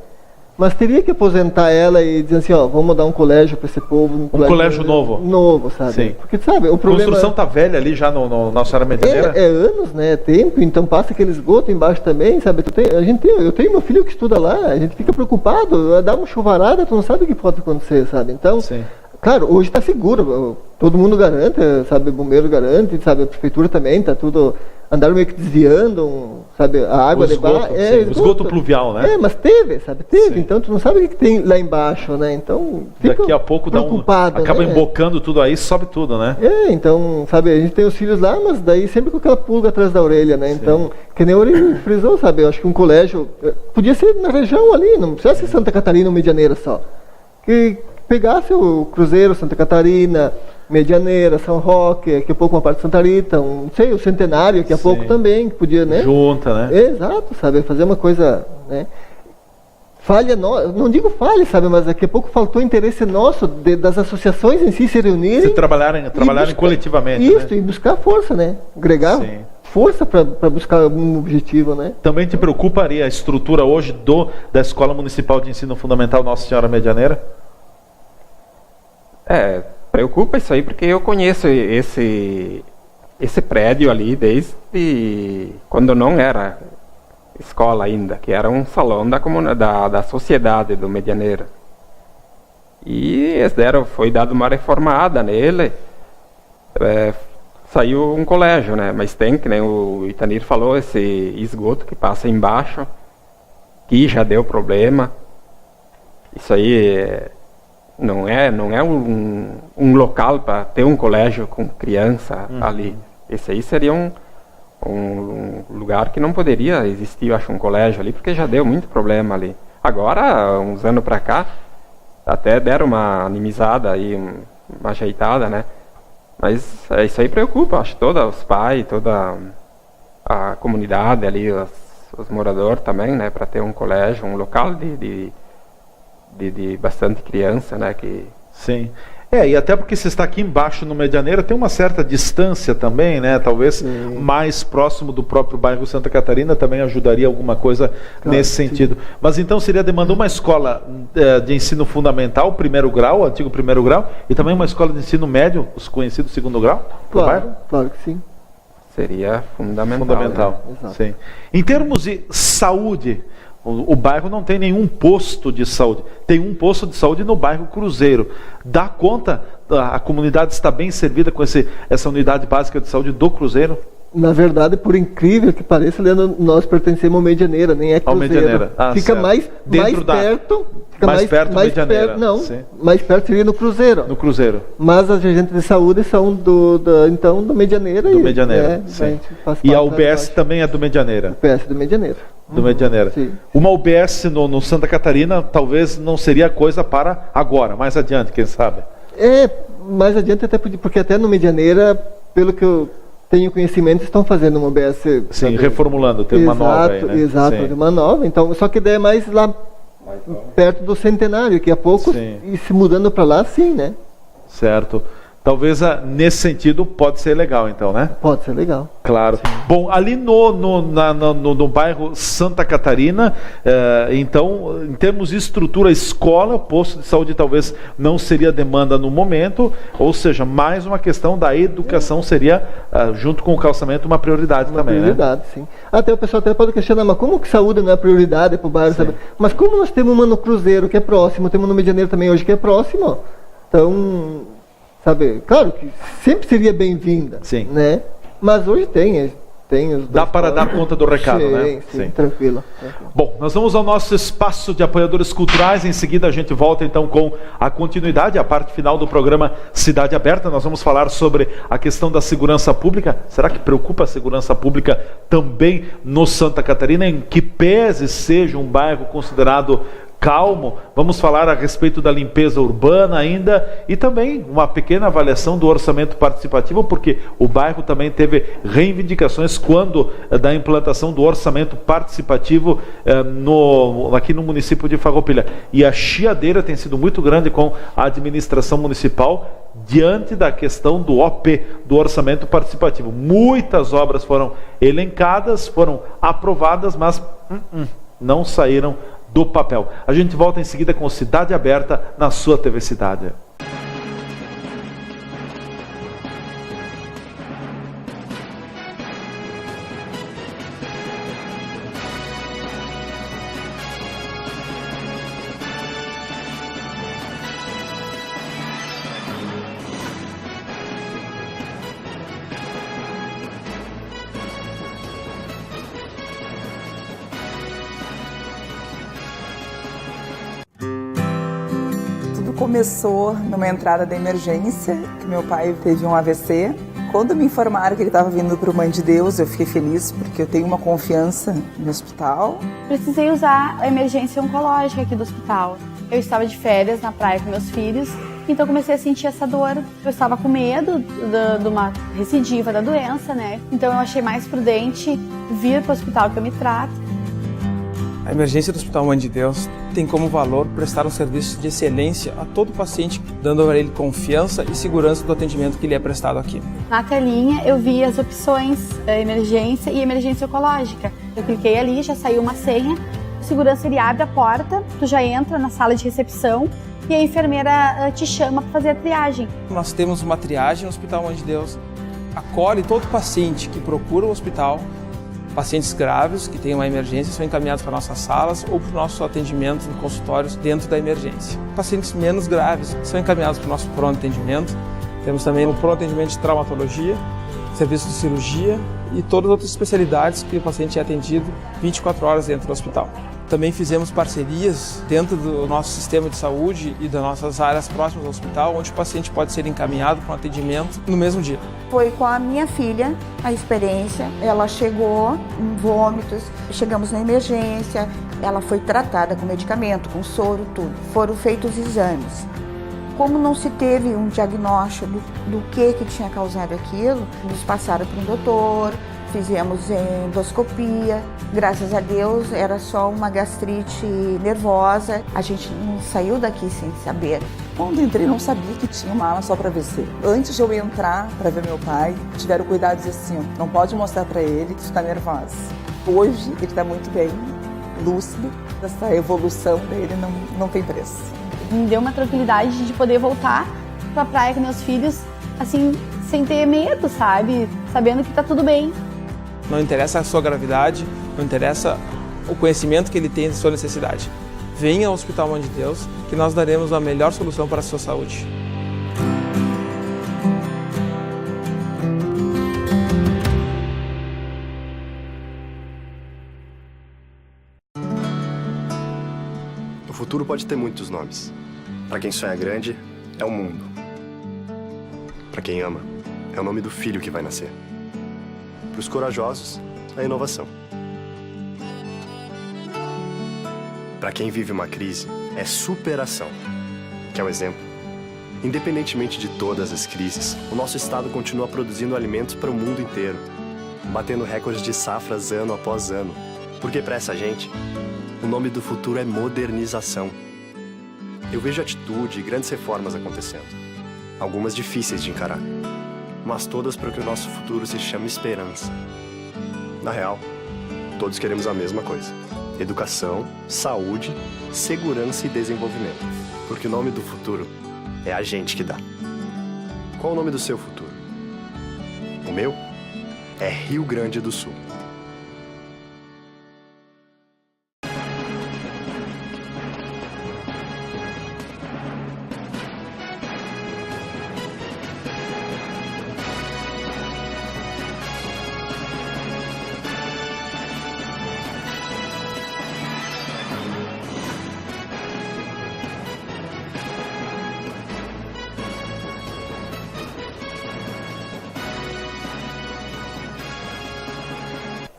Mas teria que aposentar ela e dizer assim, vamos dar um colégio para esse povo. Um colégio novo. Novo, sabe? Sim. Porque, sabe, o problema... A construção está velha ali já no Nossa Senhora Medianeira? É anos, né? Tempo, então passa aquele esgoto embaixo também, sabe? Eu tenho meu filho que estuda lá, a gente fica preocupado, dá uma chuvarada, tu não sabe o que pode acontecer, sabe? Então... Sim. Claro, hoje está seguro, todo mundo garante, sabe, bombeiro garante, sabe, a prefeitura também, está tudo, andaram meio que desviando, sabe, a água de baixo. O esgoto pluvial, né? Mas teve, então tu não sabe o que tem lá embaixo, né, então fica daqui a pouco acaba embocando tudo aí, sobe tudo, né? Então, sabe, a gente tem os filhos lá, mas daí sempre com aquela pulga atrás da orelha, né, então, que nem o Uri frisou, sabe, eu acho que um colégio, podia ser na região ali, não precisa ser Santa Catarina ou Medianeira só, que pegasse o Cruzeiro, Santa Catarina, Medianeira, São Roque, daqui a pouco uma parte de Santa Rita, o Centenário, daqui a pouco também, que podia, né? Junta, né? Exato, sabe, fazer uma coisa, né? Falha, não digo falha, sabe, mas daqui a pouco faltou interesse nosso das associações em si se reunirem. Se trabalharem coletivamente. Isso, né? E buscar força, né? Agregar força para buscar um objetivo, né? Também te preocuparia a estrutura hoje da Escola Municipal de Ensino Fundamental Nossa Senhora Medianeira? Preocupa isso aí, porque eu conheço esse prédio ali desde quando não era escola ainda, que era um salão da sociedade do Medianeira. E foi dada uma reformada nele, saiu um colégio, né? Mas tem, que nem o Itanir falou, esse esgoto que passa embaixo, que já deu problema. Isso aí não é um local para ter um colégio com criança ali. Esse aí seria um lugar que não poderia existir, eu acho, um colégio ali, porque já deu muito problema ali. Agora, uns anos para cá, até deram uma animizada aí, uma ajeitada, né? Mas isso aí preocupa, acho, todos os pais, toda a comunidade ali, os moradores também, né? Para ter um colégio, um local de bastante criança, né? Sim. E até porque se está aqui embaixo no Medianeira, tem uma certa distância também, né? Talvez mais próximo do próprio bairro Santa Catarina também ajudaria alguma coisa nesse sentido. Mas então seria demanda uma escola de ensino fundamental, primeiro grau, antigo primeiro grau, e também uma escola de ensino médio, os conhecidos segundo grau? Claro que sim. Seria fundamental. Né? Sim. Em termos de saúde, o bairro não tem nenhum posto de saúde. Tem um posto de saúde no bairro Cruzeiro. Dá conta? A comunidade está bem servida com essa unidade básica de saúde do Cruzeiro? Na verdade, por incrível que pareça, Leandro, nós pertencemos ao Medianeira, nem é Cruzeiro. Medianeira. Fica certo. mais perto. Fica mais perto do Medianeira. Perto, não, Sim. mais perto seria no Cruzeiro. No Cruzeiro. Mas as agentes de saúde são do Medianeira. Do Medianeira, sim. E a UBS também é do Medianeira. UBS do Medianeira. Do Medianeira. Sim. Uma UBS no Santa Catarina talvez não seria coisa para agora, mais adiante, quem sabe? Mais adiante, até porque até no Medianeira, pelo que eu tenho conhecimento, estão fazendo uma UBS. Sim, sabe? reformulando, tem uma nova aí, né? Exato, Sim. uma nova. Então, só que daí é mais lá perto do Centenário, que a pouco, Sim. e se mudando para lá, sim, né? Certo. Talvez nesse sentido pode ser legal, então, né? Pode ser legal. Claro. Sim. Bom, ali no bairro Santa Catarina, então, em termos de estrutura, escola, posto de saúde talvez não seria demanda no momento, ou seja, mais uma questão da educação seria, junto com o calçamento, uma prioridade também, prioridade, né? Sim. Até o pessoal até pode questionar, mas como que saúde não é prioridade para o bairro? Sabe? Mas como nós temos uma no Cruzeiro, que é próximo, temos no Medianeiro também hoje, que é próximo, então... Sabe, claro que sempre seria bem-vinda, né? Mas hoje tem os dá para dar conta do recado, sim, né? Sim, tranquilo. Bom, nós vamos ao nosso espaço de apoiadores culturais. Em seguida a gente volta então com a continuidade, a parte final do programa Cidade Aberta. Nós vamos falar sobre a questão da segurança pública. Será que preocupa a segurança pública também no Santa Catarina, em que pese seja um bairro considerado calmo? Vamos falar a respeito da limpeza urbana ainda e também uma pequena avaliação do orçamento participativo, porque o bairro também teve reivindicações quando da implantação do orçamento participativo aqui no município de Farroupilha. E a chiadeira tem sido muito grande com a administração municipal diante da questão do OP, do orçamento participativo. Muitas obras foram elencadas, foram aprovadas, mas não saíram do papel. A gente volta em seguida com Cidade Aberta na sua TV Cidade. Começou numa entrada da emergência, que meu pai teve um AVC. Quando me informaram que ele estava vindo para o Mãe de Deus, eu fiquei feliz, porque eu tenho uma confiança no hospital. Precisei usar a emergência oncológica aqui do hospital. Eu estava de férias na praia com meus filhos, então comecei a sentir essa dor. Eu estava com medo de uma recidiva da doença, né? Então eu achei mais prudente vir para o hospital que eu me trato. A emergência do Hospital Mãe de Deus tem como valor prestar um serviço de excelência a todo paciente, dando a ele confiança e segurança do atendimento que lhe é prestado aqui. Na telinha eu vi as opções emergência e emergência oncológica. Eu cliquei ali, já saiu uma senha, o segurança ele abre a porta, tu já entra na sala de recepção e a enfermeira te chama para fazer a triagem. Nós temos uma triagem no Hospital Mãe de Deus, acolhe todo paciente que procura o hospital. Pacientes graves que têm uma emergência são encaminhados para nossas salas ou para o nosso atendimento em consultórios dentro da emergência. Pacientes menos graves são encaminhados para o nosso pronto atendimento. Temos também o pronto atendimento de traumatologia, serviço de cirurgia e todas as outras especialidades que o paciente é atendido 24 horas dentro do hospital. Também fizemos parcerias dentro do nosso sistema de saúde e das nossas áreas próximas ao hospital, onde o paciente pode ser encaminhado para um atendimento no mesmo dia. Foi com a minha filha a experiência. Ela chegou em vômitos, chegamos na emergência, ela foi tratada com medicamento, com soro, tudo. Foram feitos exames. Como não se teve um diagnóstico do que tinha causado aquilo, nos passaram para um doutor, fizemos endoscopia. Graças a Deus era só uma gastrite nervosa. A gente não saiu daqui sem saber. Quando entrei, não sabia que tinha uma ala só para AVC. Antes de eu entrar para ver meu pai, tiveram cuidado de dizer assim, ó, não pode mostrar para ele que tu está nervosa. Hoje ele está muito bem, lúcido. Essa evolução dele não tem preço. Me deu uma tranquilidade de poder voltar para a praia com meus filhos, assim, sem ter medo, sabe? Sabendo que está tudo bem. Não interessa a sua gravidade, não interessa o conhecimento que ele tem de sua necessidade. Venha ao Hospital Mãe de Deus, que nós daremos a melhor solução para a sua saúde. futuro pode ter muitos nomes. Para quem sonha grande, é o mundo. Para quem ama, é o nome do filho que vai nascer. Para os corajosos, a inovação. Para quem vive uma crise, é superação, que é o exemplo. Independentemente de todas as crises, o nosso estado continua produzindo alimentos para o mundo inteiro, batendo recordes de safras ano após ano. Porque para essa gente, o nome do futuro é modernização. Eu vejo atitude e grandes reformas acontecendo. Algumas difíceis de encarar, mas todas para que o nosso futuro se chame esperança. Na real, todos queremos a mesma coisa: educação, saúde, segurança e desenvolvimento. Porque o nome do futuro é a gente que dá. Qual o nome do seu futuro? O meu é Rio Grande do Sul.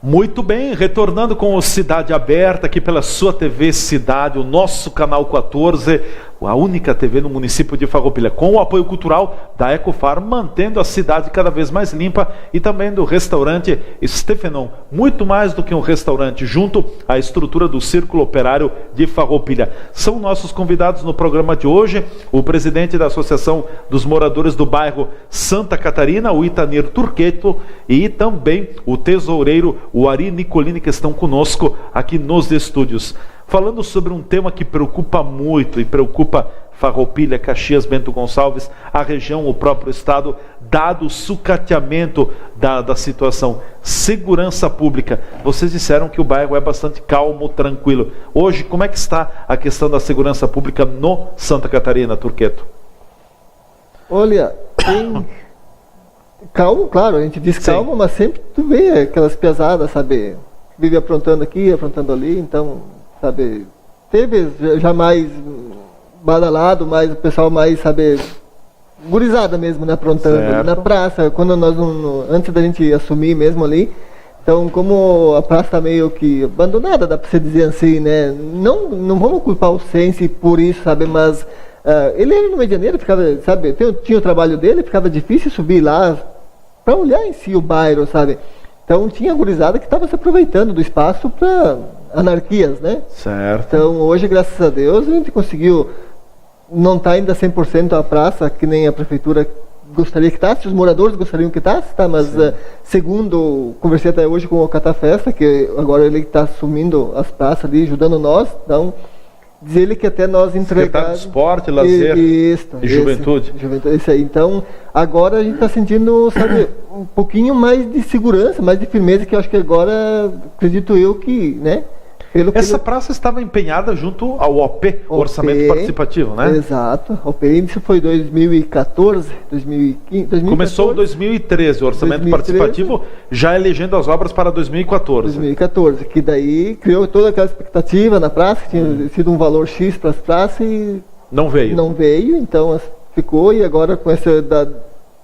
Muito bem, retornando com o Cidade Aberta aqui pela sua TV Cidade, o nosso canal 14, a única TV no município de Farroupilha, com o apoio cultural da Ecofar, mantendo a cidade cada vez mais limpa, e também do restaurante Stefenon, muito mais do que um restaurante, junto à estrutura do Círculo Operário de Farroupilha. São nossos convidados no programa de hoje, o presidente da Associação dos Moradores do Bairro Santa Catarina, o Itanir Turqueto, e também o tesoureiro, o Ari Nicolini, que estão conosco aqui nos estúdios, falando sobre um tema que preocupa muito e preocupa Farroupilha, Caxias, Bento Gonçalves, a região, o próprio estado, dado o sucateamento da situação. Segurança pública. Vocês disseram que o bairro é bastante calmo, tranquilo. Hoje, como é que está a questão da segurança pública no Santa Catarina, Turqueto? Olha, calmo, claro, a gente diz calmo, sim, mas sempre tu vê aquelas pesadas, sabe? Vive aprontando aqui, aprontando ali, então, sabe? Teve já mais badalado, mais o pessoal mais, sabe, gurizada mesmo, né? Aprontando ali na praça, quando nós, antes da gente assumir mesmo ali. Então, como a praça está meio que abandonada, dá para se dizer assim, né? Não vamos culpar o Sense por isso, sabe? Mas ele era no Medianeira, ficava, sabe? Tinha o trabalho dele, ficava difícil subir lá para olhar em si o bairro, sabe? Então tinha gurizada que estava se aproveitando do espaço para anarquias, né? Certo. Então hoje, graças a Deus, a gente conseguiu, não está ainda 100% a praça, que nem a prefeitura gostaria que estivesse, os moradores gostariam que estivesse, tá? Mas segundo, conversei até hoje com o Catafesta, que agora ele está assumindo as praças ali, ajudando nós, então diz ele que até nós entregamos esporte, lazer e juventude. Isso aí. Então, agora a gente está sentindo, sabe, um pouquinho mais de segurança, mais de firmeza, que eu acho que agora, acredito eu que, né? Essa praça estava empenhada junto ao OP, Orçamento Participativo, né? Exato. O OP, isso foi 2014, 2015, começou em 2013, o Orçamento Participativo, já elegendo as obras para 2014. 2014, que daí criou toda aquela expectativa na praça, que tinha sido um valor X para as praças e não veio, então ficou, e agora com essa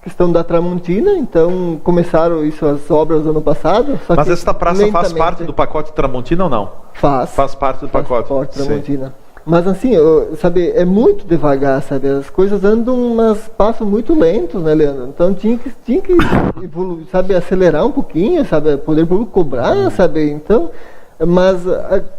questão da Tramontina, então começaram as obras ano passado. Mas esta praça faz parte do pacote Tramontina ou não? Faz parte do pacote. Tramontina. Mas assim, sabe, é muito devagar, sabe? As coisas andam, mas passam muito lentos, né, Leandro? Então tinha que evoluir, sabe, acelerar um pouquinho, sabe? Poder público cobrar, sabe? Então, mas,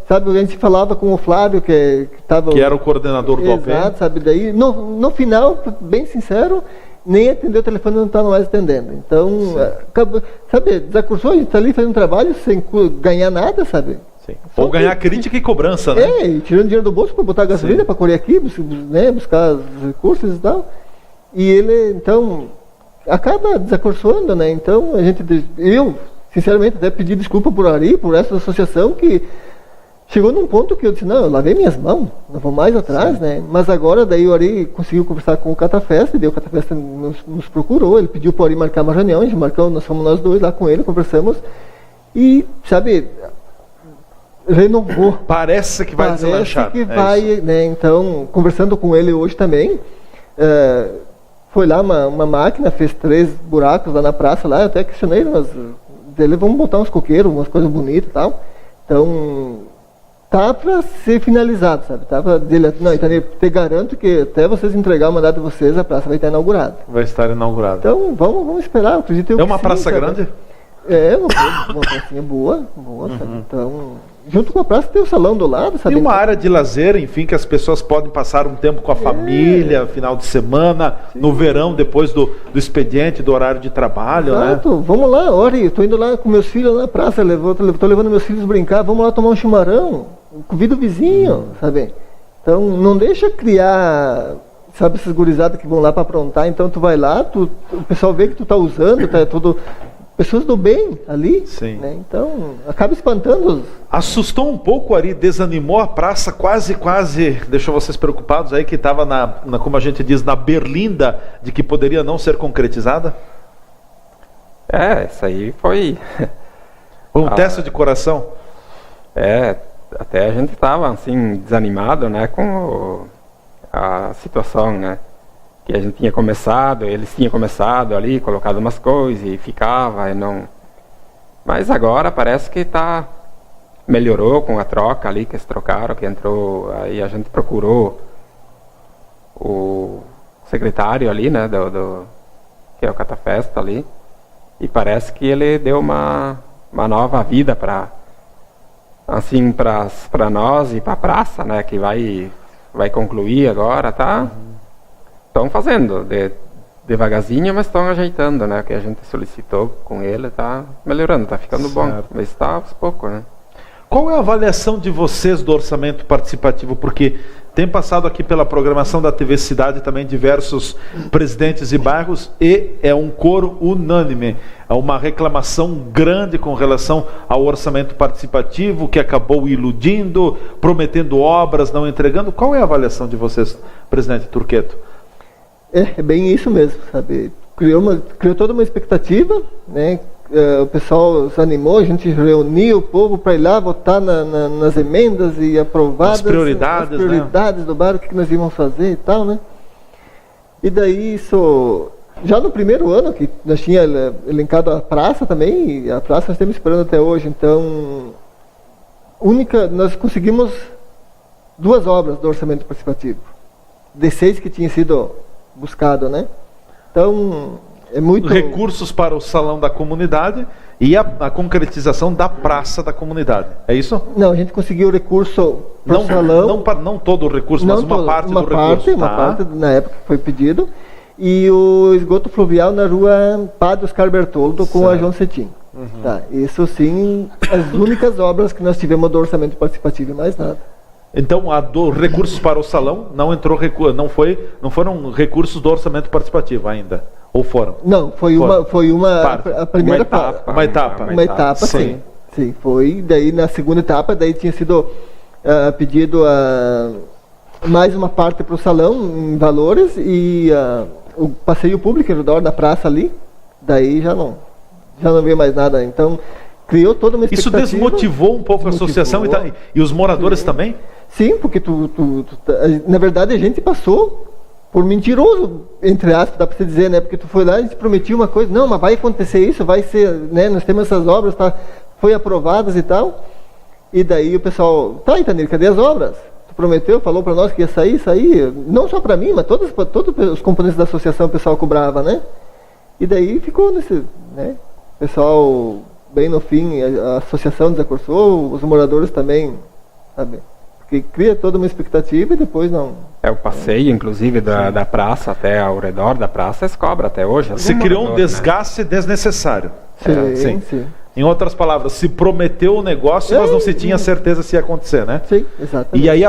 sabe, a gente falava com o Flávio, que era o coordenador do OP. Exato, sabe? Daí, no final, bem sincero, nem atender o telefone, não estava mais atendendo. Então, acabou, sabe, desacursou, a gente está ali fazendo um trabalho sem ganhar nada, sabe? Sim. Ou ganhar crítica e cobrança, né? E tirando dinheiro do bolso para botar gasolina, para correr aqui, né, buscar os recursos e tal. E ele, então, acaba desacursando, né? Então, eu, sinceramente, até pedi desculpa por Ari, por essa associação, que chegou num ponto que eu disse, não, eu lavei minhas mãos, não vou mais atrás, né? Mas agora, daí o Ari conseguiu conversar com o Catafesta, e daí o Catafesta nos procurou, ele pediu para o Ari marcar uma reunião, a gente marcou, nós fomos nós dois lá com ele, conversamos, e, sabe, renovou. Parece que vai deslanchar. Parece que vai, né? Então, conversando com ele hoje também, foi lá uma máquina, fez 3 buracos lá na praça, lá, eu até questionei, mas dele, vamos botar uns coqueiros, umas coisas bonitas e tal. Então, tá para ser finalizado, sabe? Tá pra dele, não, então, te garanto que até vocês entregar o mandato de vocês, a praça vai estar inaugurada. Vai estar inaugurada. Então, vamos esperar, acredito eu. É uma que praça sabe? grande? É, uma pracinha boa, sabe? Então, junto com a praça tem o salão do lado, sabe? E uma área de lazer, enfim, que as pessoas podem passar um tempo com a família, final de semana, no verão, depois do expediente, do horário de trabalho, Exato. né? Vamos lá, olha, eu tô indo lá com meus filhos na praça, tô levando meus filhos brincar, vamos lá tomar um chimarrão, convida o vizinho, sabe? Então, não deixa criar, sabe, essas gurizadas que vão lá para aprontar, então tu vai lá, o pessoal vê que tu tá usando, tá tudo... Pessoas do bem ali, Sim. Né? Então acaba espantando. Assustou um pouco, Ari, desanimou a praça, quase, deixou vocês preocupados aí que estava como a gente diz, na berlinda de que poderia não ser concretizada? Isso aí foi... Um teste de coração? Até a gente estava assim, desanimado, né, com a situação, né? Que a gente tinha começado, eles tinham começado ali, colocado umas coisas e ficava e não... Mas agora parece que melhorou com a troca ali, que eles trocaram, que entrou, aí a gente procurou o secretário ali, né, que é o Catafesta ali, e parece que ele deu uma nova vida para nós e para a praça, né, que vai concluir agora, tá? Estão fazendo devagarzinho, mas estão ajeitando, né? O que a gente solicitou com ele, tá melhorando, tá ficando bom, mas está aos poucos, né? Qual é a avaliação de vocês do orçamento participativo? Porque tem passado aqui pela programação da TV Cidade também diversos presidentes de bairros e é um coro unânime. É uma reclamação grande com relação ao orçamento participativo que acabou iludindo, prometendo obras, não entregando. Qual é a avaliação de vocês, presidente Turqueto? É bem isso mesmo, sabe? Criou toda uma expectativa, né? O pessoal se animou, a gente reuniu o povo para ir lá votar nas emendas e aprovadas. As prioridades do bairro, o que nós íamos fazer e tal, né? E daí isso, já no primeiro ano, que nós tínhamos elencado a praça também, e a praça nós estamos esperando até hoje, então, nós conseguimos 2 obras do orçamento participativo, de 6 que tinha sido buscado, né? Então, é muito... Recursos para o salão da comunidade e a concretização da praça da comunidade, é isso? Não, a gente conseguiu o recurso para o salão. Não todo o recurso, mas uma parte do recurso. Uma parte, na época que foi pedido. E o esgoto fluvial na rua Padre Oscar Bertoldo com a João Cetim. Tá, isso sim, as únicas obras que nós tivemos do orçamento participativo e mais nada. Então, recursos para o salão não foram recursos do orçamento participativo ainda, ou foram? Não, foi a primeira etapa. Uma etapa, sim. Sim, foi. Daí na segunda etapa, daí tinha sido pedido mais uma parte para o salão em valores e o passeio público ao redor da praça ali. Daí já não veio mais nada. Então criou toda uma expectativa. Isso desmotivou um pouco a associação e os moradores também? Sim, porque na verdade a gente passou por mentiroso, entre aspas, dá para você dizer, né? Porque tu foi lá e te prometia uma coisa, não, mas vai acontecer isso, vai ser, né? Nós temos essas obras, foi aprovadas e tal. E daí o pessoal, tá, Itanir, cadê as obras? Tu prometeu, falou para nós que ia sair, não só para mim, mas todos os componentes da associação o pessoal cobrava, né? E daí ficou nesse, né? O pessoal, bem no fim, a associação desacorçou, os moradores também, sabe? Porque cria toda uma expectativa e depois não. O passeio, inclusive, da praça até ao redor da praça, eles cobram até hoje. Se criou um desgaste desnecessário. Sim. Em outras palavras, se prometeu o negócio, mas não se tinha certeza se ia acontecer, né? Sim, exatamente. E aí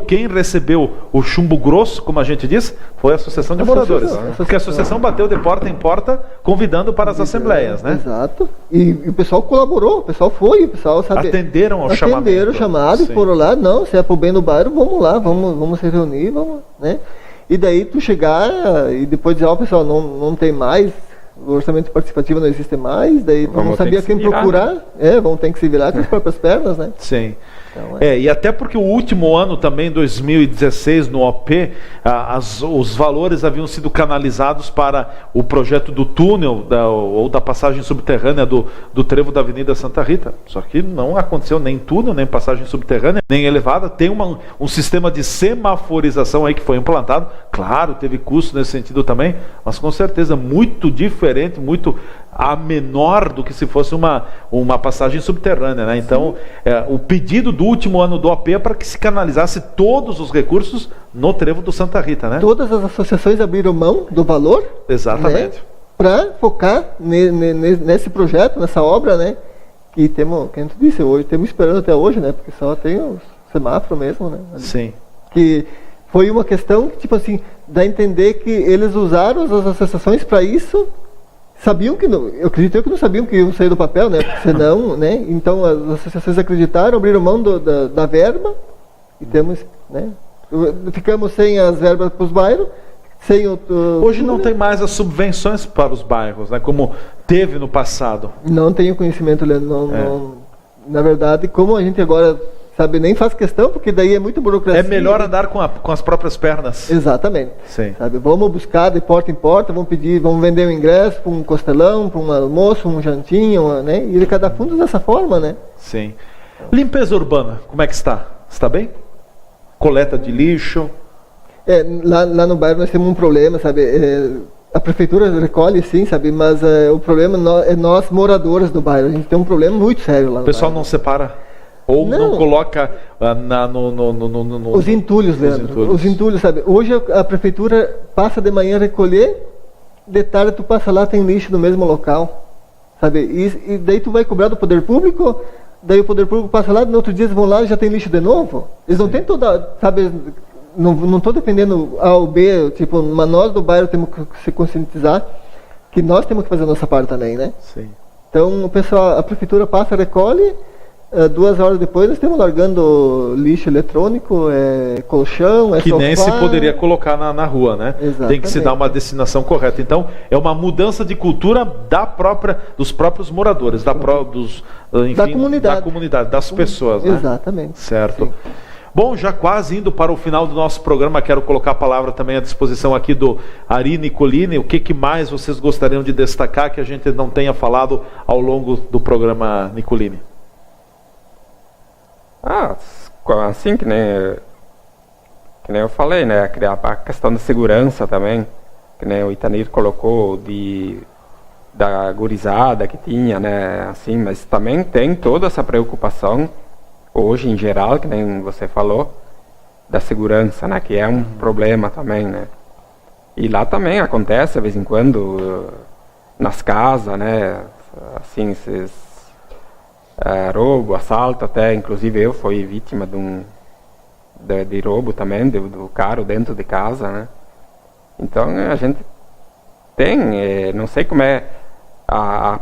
quem recebeu o chumbo grosso, como a gente diz, foi a Associação de Moradores. Porque a associação bateu de porta em porta, convidando para as assembleias, né? Exato. E o pessoal colaborou, o pessoal foi, o pessoal, sabe? Atenderam o chamado e foram lá, não, se é pro bem do bairro, vamos lá, vamos se reunir, vamos, né? E daí tu chegar e depois dizer, pessoal, não tem mais, O orçamento participativo não existe mais, daí tu não sabia quem procurar, né? Vão ter que se virar com as próprias pernas, né? Sim. Então, e até porque o último ano também, 2016, no OP, os valores haviam sido canalizados para o projeto do túnel ou da passagem subterrânea do trevo da Avenida Santa Rita. Só que não aconteceu nem túnel, nem passagem subterrânea, nem elevada. Tem um sistema de semaforização aí que foi implantado. Claro, teve custo nesse sentido também, mas com certeza muito diferente, muito a menor do que se fosse uma passagem subterrânea, né? Então, o pedido do último ano do OP é para que se canalizasse todos os recursos no trevo do Santa Rita, né? Todas as associações abriram mão do valor, exatamente, né, para focar nesse projeto, nessa obra, né? Que temos, que a gente disse, hoje temos esperando até hoje, né? Porque só tem o semáforo mesmo, né? Sim. Que foi uma questão que, tipo assim, dá a entender que eles usaram as associações para isso. Sabiam que não, eu acredito que não sabiam que iam sair do papel, né? Porque senão, né? Então as associações acreditaram, abriram mão da verba e temos, né? Ficamos sem as verbas para os bairros, sem hoje não tem mais as subvenções para os bairros, né? Como teve no passado. Não tenho conhecimento, Leandro. Não, na verdade, como a gente agora sabe, nem faz questão, porque daí é muito burocracia. É melhor andar com as próprias pernas. Exatamente. Sim. Sabe, vamos buscar de porta em porta, vamos vender o ingresso para um costelão, para um almoço, um jantinho, né? E cada fundo dessa forma, né? Sim. Limpeza urbana, como é que está? Está bem? Coleta de lixo? Lá no bairro nós temos um problema, sabe? A prefeitura recolhe, sim, sabe? Mas o problema é nós, moradores do bairro. A gente tem um problema muito sério lá no bairro. O pessoal não separa? Ou não coloca os entulhos, Leandro. Os entulhos, sabe? Hoje a prefeitura passa de manhã a recolher, de tarde tu passa lá, tem lixo no mesmo local, sabe? E daí tu vai cobrar do poder público, daí o poder público passa lá, no outro dia eles vão lá e já tem lixo de novo. Eles não têm toda, sabe? Não estou dependendo A ou B, tipo, mas nós do bairro temos que se conscientizar que nós temos que fazer a nossa parte também, né? Sim. Então a prefeitura passa, recolhe. 2 horas depois nós estamos largando lixo eletrônico, colchão, que sofá. Nem se poderia colocar na rua, né? Exatamente. Tem que se dar uma destinação correta. Então, é uma mudança de cultura dos próprios moradores, da comunidade, das pessoas, né? Exatamente. Certo. Sim. Bom, já quase indo para o final do nosso programa, quero colocar a palavra também à disposição aqui do Ari Nicolini. O que mais vocês gostariam de destacar que a gente não tenha falado ao longo do programa, Nicolini? Assim que nem eu falei, né? A questão da segurança também, que nem o Itanir colocou da gurizada que tinha, né? Assim, mas também tem toda essa preocupação hoje em geral, que nem você falou, da segurança, né? Que é um problema também, né? E lá também acontece de vez em quando nas casas, né? Assim, esses roubo, assalto, até inclusive eu fui vítima de roubo também, do carro dentro de casa, né? Então a gente tem, não sei como é a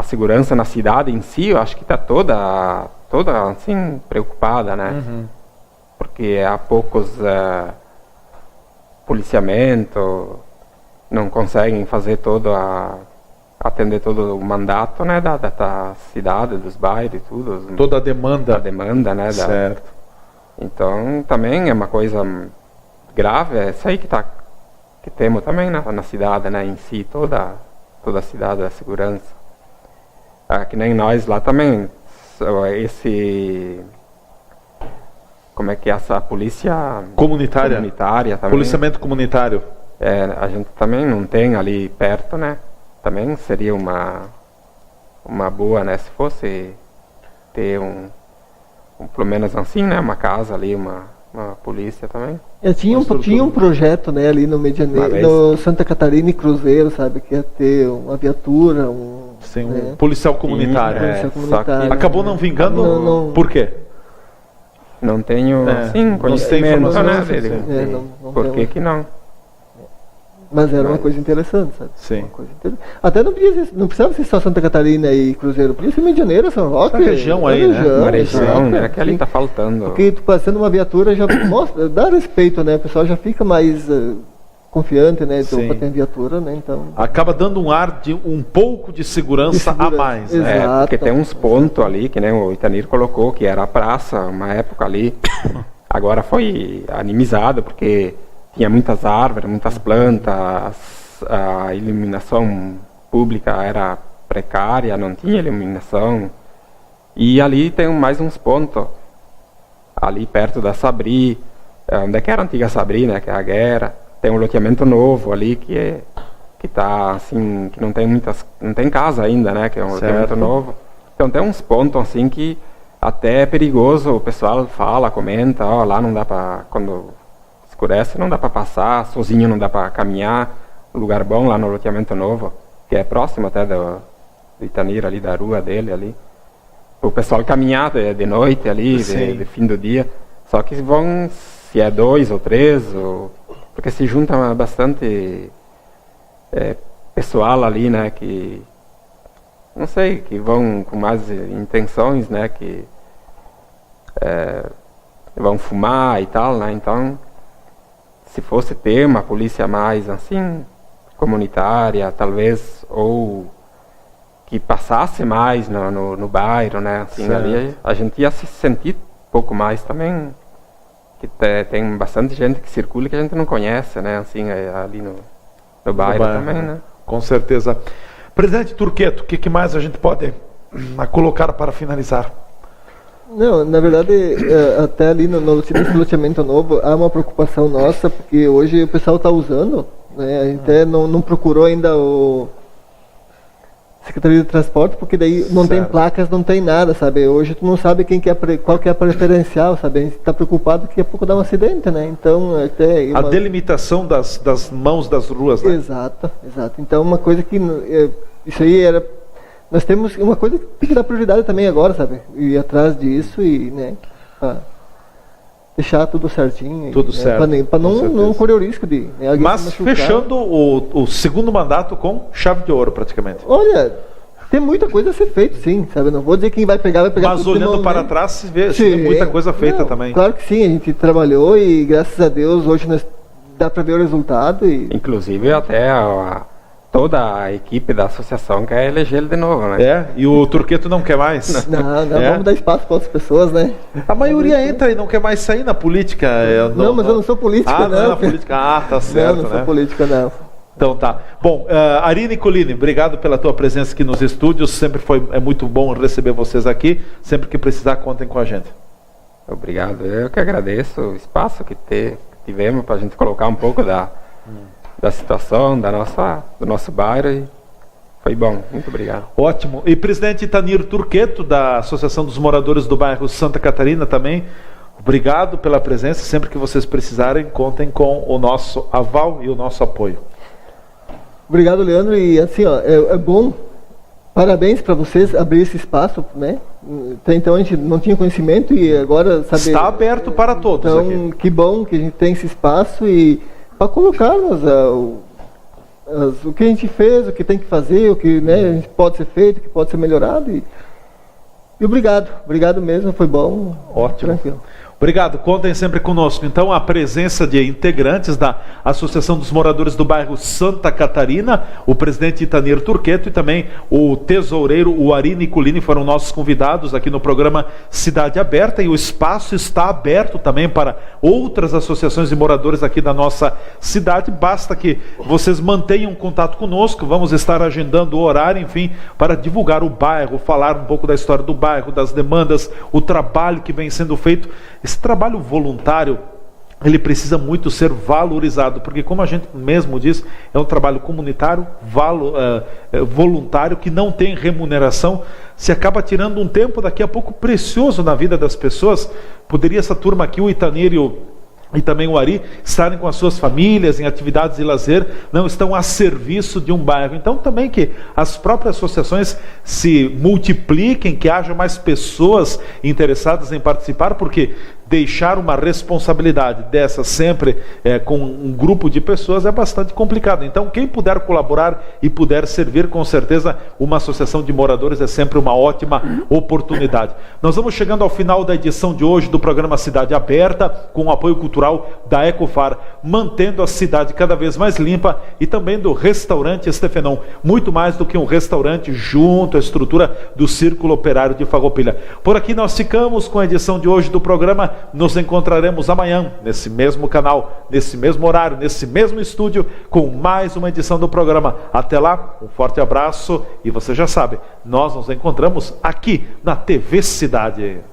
segurança na cidade em si, eu acho que está toda assim preocupada, né? Uhum. Porque há poucos policiamento, não conseguem fazer atender todo o mandato, né, da cidade, dos bairros e tudo. Toda a demanda. A demanda, né? Certo. Então, também é uma coisa grave, é isso aí que temos também na cidade, né, em si, toda a cidade, a segurança. Que nem nós lá também, como é que é essa polícia comunitária também. Policiamento comunitário. A gente também não tem ali perto, né? Também seria uma boa, né? Se fosse ter pelo menos assim, né? Uma casa ali, uma polícia também. Tinha um projeto, né? Ali no no Santa Catarina e Cruzeiro, sabe? Que ia ter uma viatura, Sim, um policial comunitário. Policial comunitário. Acabou não vingando? Não. Por quê? Não tenho conhecimento, né? Por que não? Mas era uma coisa interessante, sabe? Sim. Uma coisa interessante. Até não precisava ser só Santa Catarina e Cruzeiro, podia ser Rio de Janeiro, São Roque. Essa região aí, né? Uma região, né? Que ali está faltando. Porque tu passando uma viatura já mostra, dá respeito, né? O pessoal já fica mais confiante, né? Sim. Opa, tem viatura, né? Então... Acaba dando um ar de um pouco de segurança a mais. Né? Exato. Porque tem uns pontos ali, que nem o Itanir colocou, que era a praça, uma época ali. Agora foi animizado, porque tinha muitas árvores, muitas plantas, a iluminação pública era precária, não tinha iluminação. E ali tem mais uns pontos, ali perto da Sabri, onde é que era a antiga Sabri, né, que é a guerra. Tem um loteamento novo ali que tá assim, que não tem casa ainda, né, que é um loteamento novo. Então tem uns pontos assim que até é perigoso, o pessoal fala, comenta, ó, lá não dá para, quando escurece não dá para passar, sozinho não dá para caminhar. Um lugar bom lá no loteamento novo, que é próximo até do Itanir, ali da rua dele ali. O pessoal caminhar de noite ali, de fim do dia. Só que vão, se é 2 ou 3, porque se junta bastante pessoal ali, né, que não sei, que vão com mais intenções, né, que vão fumar e tal, né, então se fosse ter uma polícia mais assim, comunitária, talvez, ou que passasse mais no bairro, né, assim, ali a gente ia se sentir um pouco mais também, que tem bastante gente que circula que a gente não conhece, né, assim, ali no bairro também, né. Com certeza. Presidente Turqueto, o que mais a gente pode colocar para finalizar? Não, na verdade, até ali no loteamento novo, há uma preocupação nossa, porque hoje o pessoal está usando, né, a gente até não procurou ainda o Secretaria de Transporte, porque daí não tem placas, não tem nada, sabe? Hoje tu não sabe qual que é a preferencial, sabe? A gente está preocupado que daqui a pouco dá um acidente, né? Então, até... A delimitação das mãos das ruas, né? Exato. Então, uma coisa que... Isso aí era... Nós temos uma coisa que tem que dar prioridade também agora, sabe? Ir atrás disso e, né? Deixar tudo certinho. Tudo certo. Para não correr o risco de... Né, alguém mas fechando o segundo mandato com chave de ouro, praticamente. Olha, tem muita coisa a ser feita, sim, sabe? Não vou dizer quem vai pegar mas tudo. Mas olhando para trás, se vê muita coisa feita também. Claro que sim, a gente trabalhou e graças a Deus hoje dá para ver o resultado. Inclusive até toda a equipe da associação quer eleger ele de novo, né? E o Turqueto não quer mais? Não, vamos dar espaço para outras pessoas, né? A maioria entra e não quer mais sair na política. Mas eu não sou política, não. Não, política. Tá certo, não sou política, não. Então tá. Bom, Ari Nicolini, obrigado pela tua presença aqui nos estúdios. Sempre é muito bom receber vocês aqui. Sempre que precisar, contem com a gente. Obrigado. Eu que agradeço o espaço que tivemos para a gente colocar um pouco da situação do nosso bairro. E foi bom. Muito obrigado. Ótimo. E presidente Itanir Turqueto, da Associação dos Moradores do Bairro Santa Catarina também. Obrigado pela presença. Sempre que vocês precisarem, contem com o nosso aval e o nosso apoio. Obrigado, Leandro. E assim, ó, é bom, parabéns para vocês abrir esse espaço, né? Até então a gente não tinha conhecimento e agora saber. Está aberto para todos. Então, aqui. Que bom que a gente tem esse espaço e para colocarmos o que a gente fez, o que tem que fazer, o que, né, a gente pode ser feito, o que pode ser melhorado. E obrigado mesmo, foi bom. Ótimo. Tranquilo. Obrigado, contem sempre conosco. Então, a presença de integrantes da Associação dos Moradores do Bairro Santa Catarina, o presidente Itanir Turqueto e também o tesoureiro, o Ari Nicolini, foram nossos convidados aqui no programa Cidade Aberta, e o espaço está aberto também para outras associações de moradores aqui da nossa cidade. Basta que vocês mantenham contato conosco, vamos estar agendando o horário, enfim, para divulgar o bairro, falar um pouco da história do bairro, das demandas, o trabalho que vem sendo feito. Esse trabalho voluntário, ele precisa muito ser valorizado, porque como a gente mesmo diz, é um trabalho comunitário, voluntário, que não tem remuneração, se acaba tirando um tempo daqui a pouco precioso na vida das pessoas. Poderia essa turma aqui, o Itanir e também o Ari, estarem com as suas famílias em atividades de lazer, não estão a serviço de um bairro. Então também que as próprias associações se multipliquem, que haja mais pessoas interessadas em participar, porque deixar uma responsabilidade dessa sempre com um grupo de pessoas é bastante complicado. Então, quem puder colaborar e puder servir, com certeza, uma associação de moradores é sempre uma ótima oportunidade. Nós vamos chegando ao final da edição de hoje do programa Cidade Aberta, com o apoio cultural da Ecofar, mantendo a cidade cada vez mais limpa, e também do restaurante Estefenão, muito mais do que um restaurante, junto à estrutura do Círculo Operário de Farroupilha. Por aqui nós ficamos com a edição de hoje do programa. Nos encontraremos amanhã, nesse mesmo canal, nesse mesmo horário, nesse mesmo estúdio, com mais uma edição do programa. Até lá, um forte abraço, e você já sabe, nós nos encontramos aqui na TV Cidade.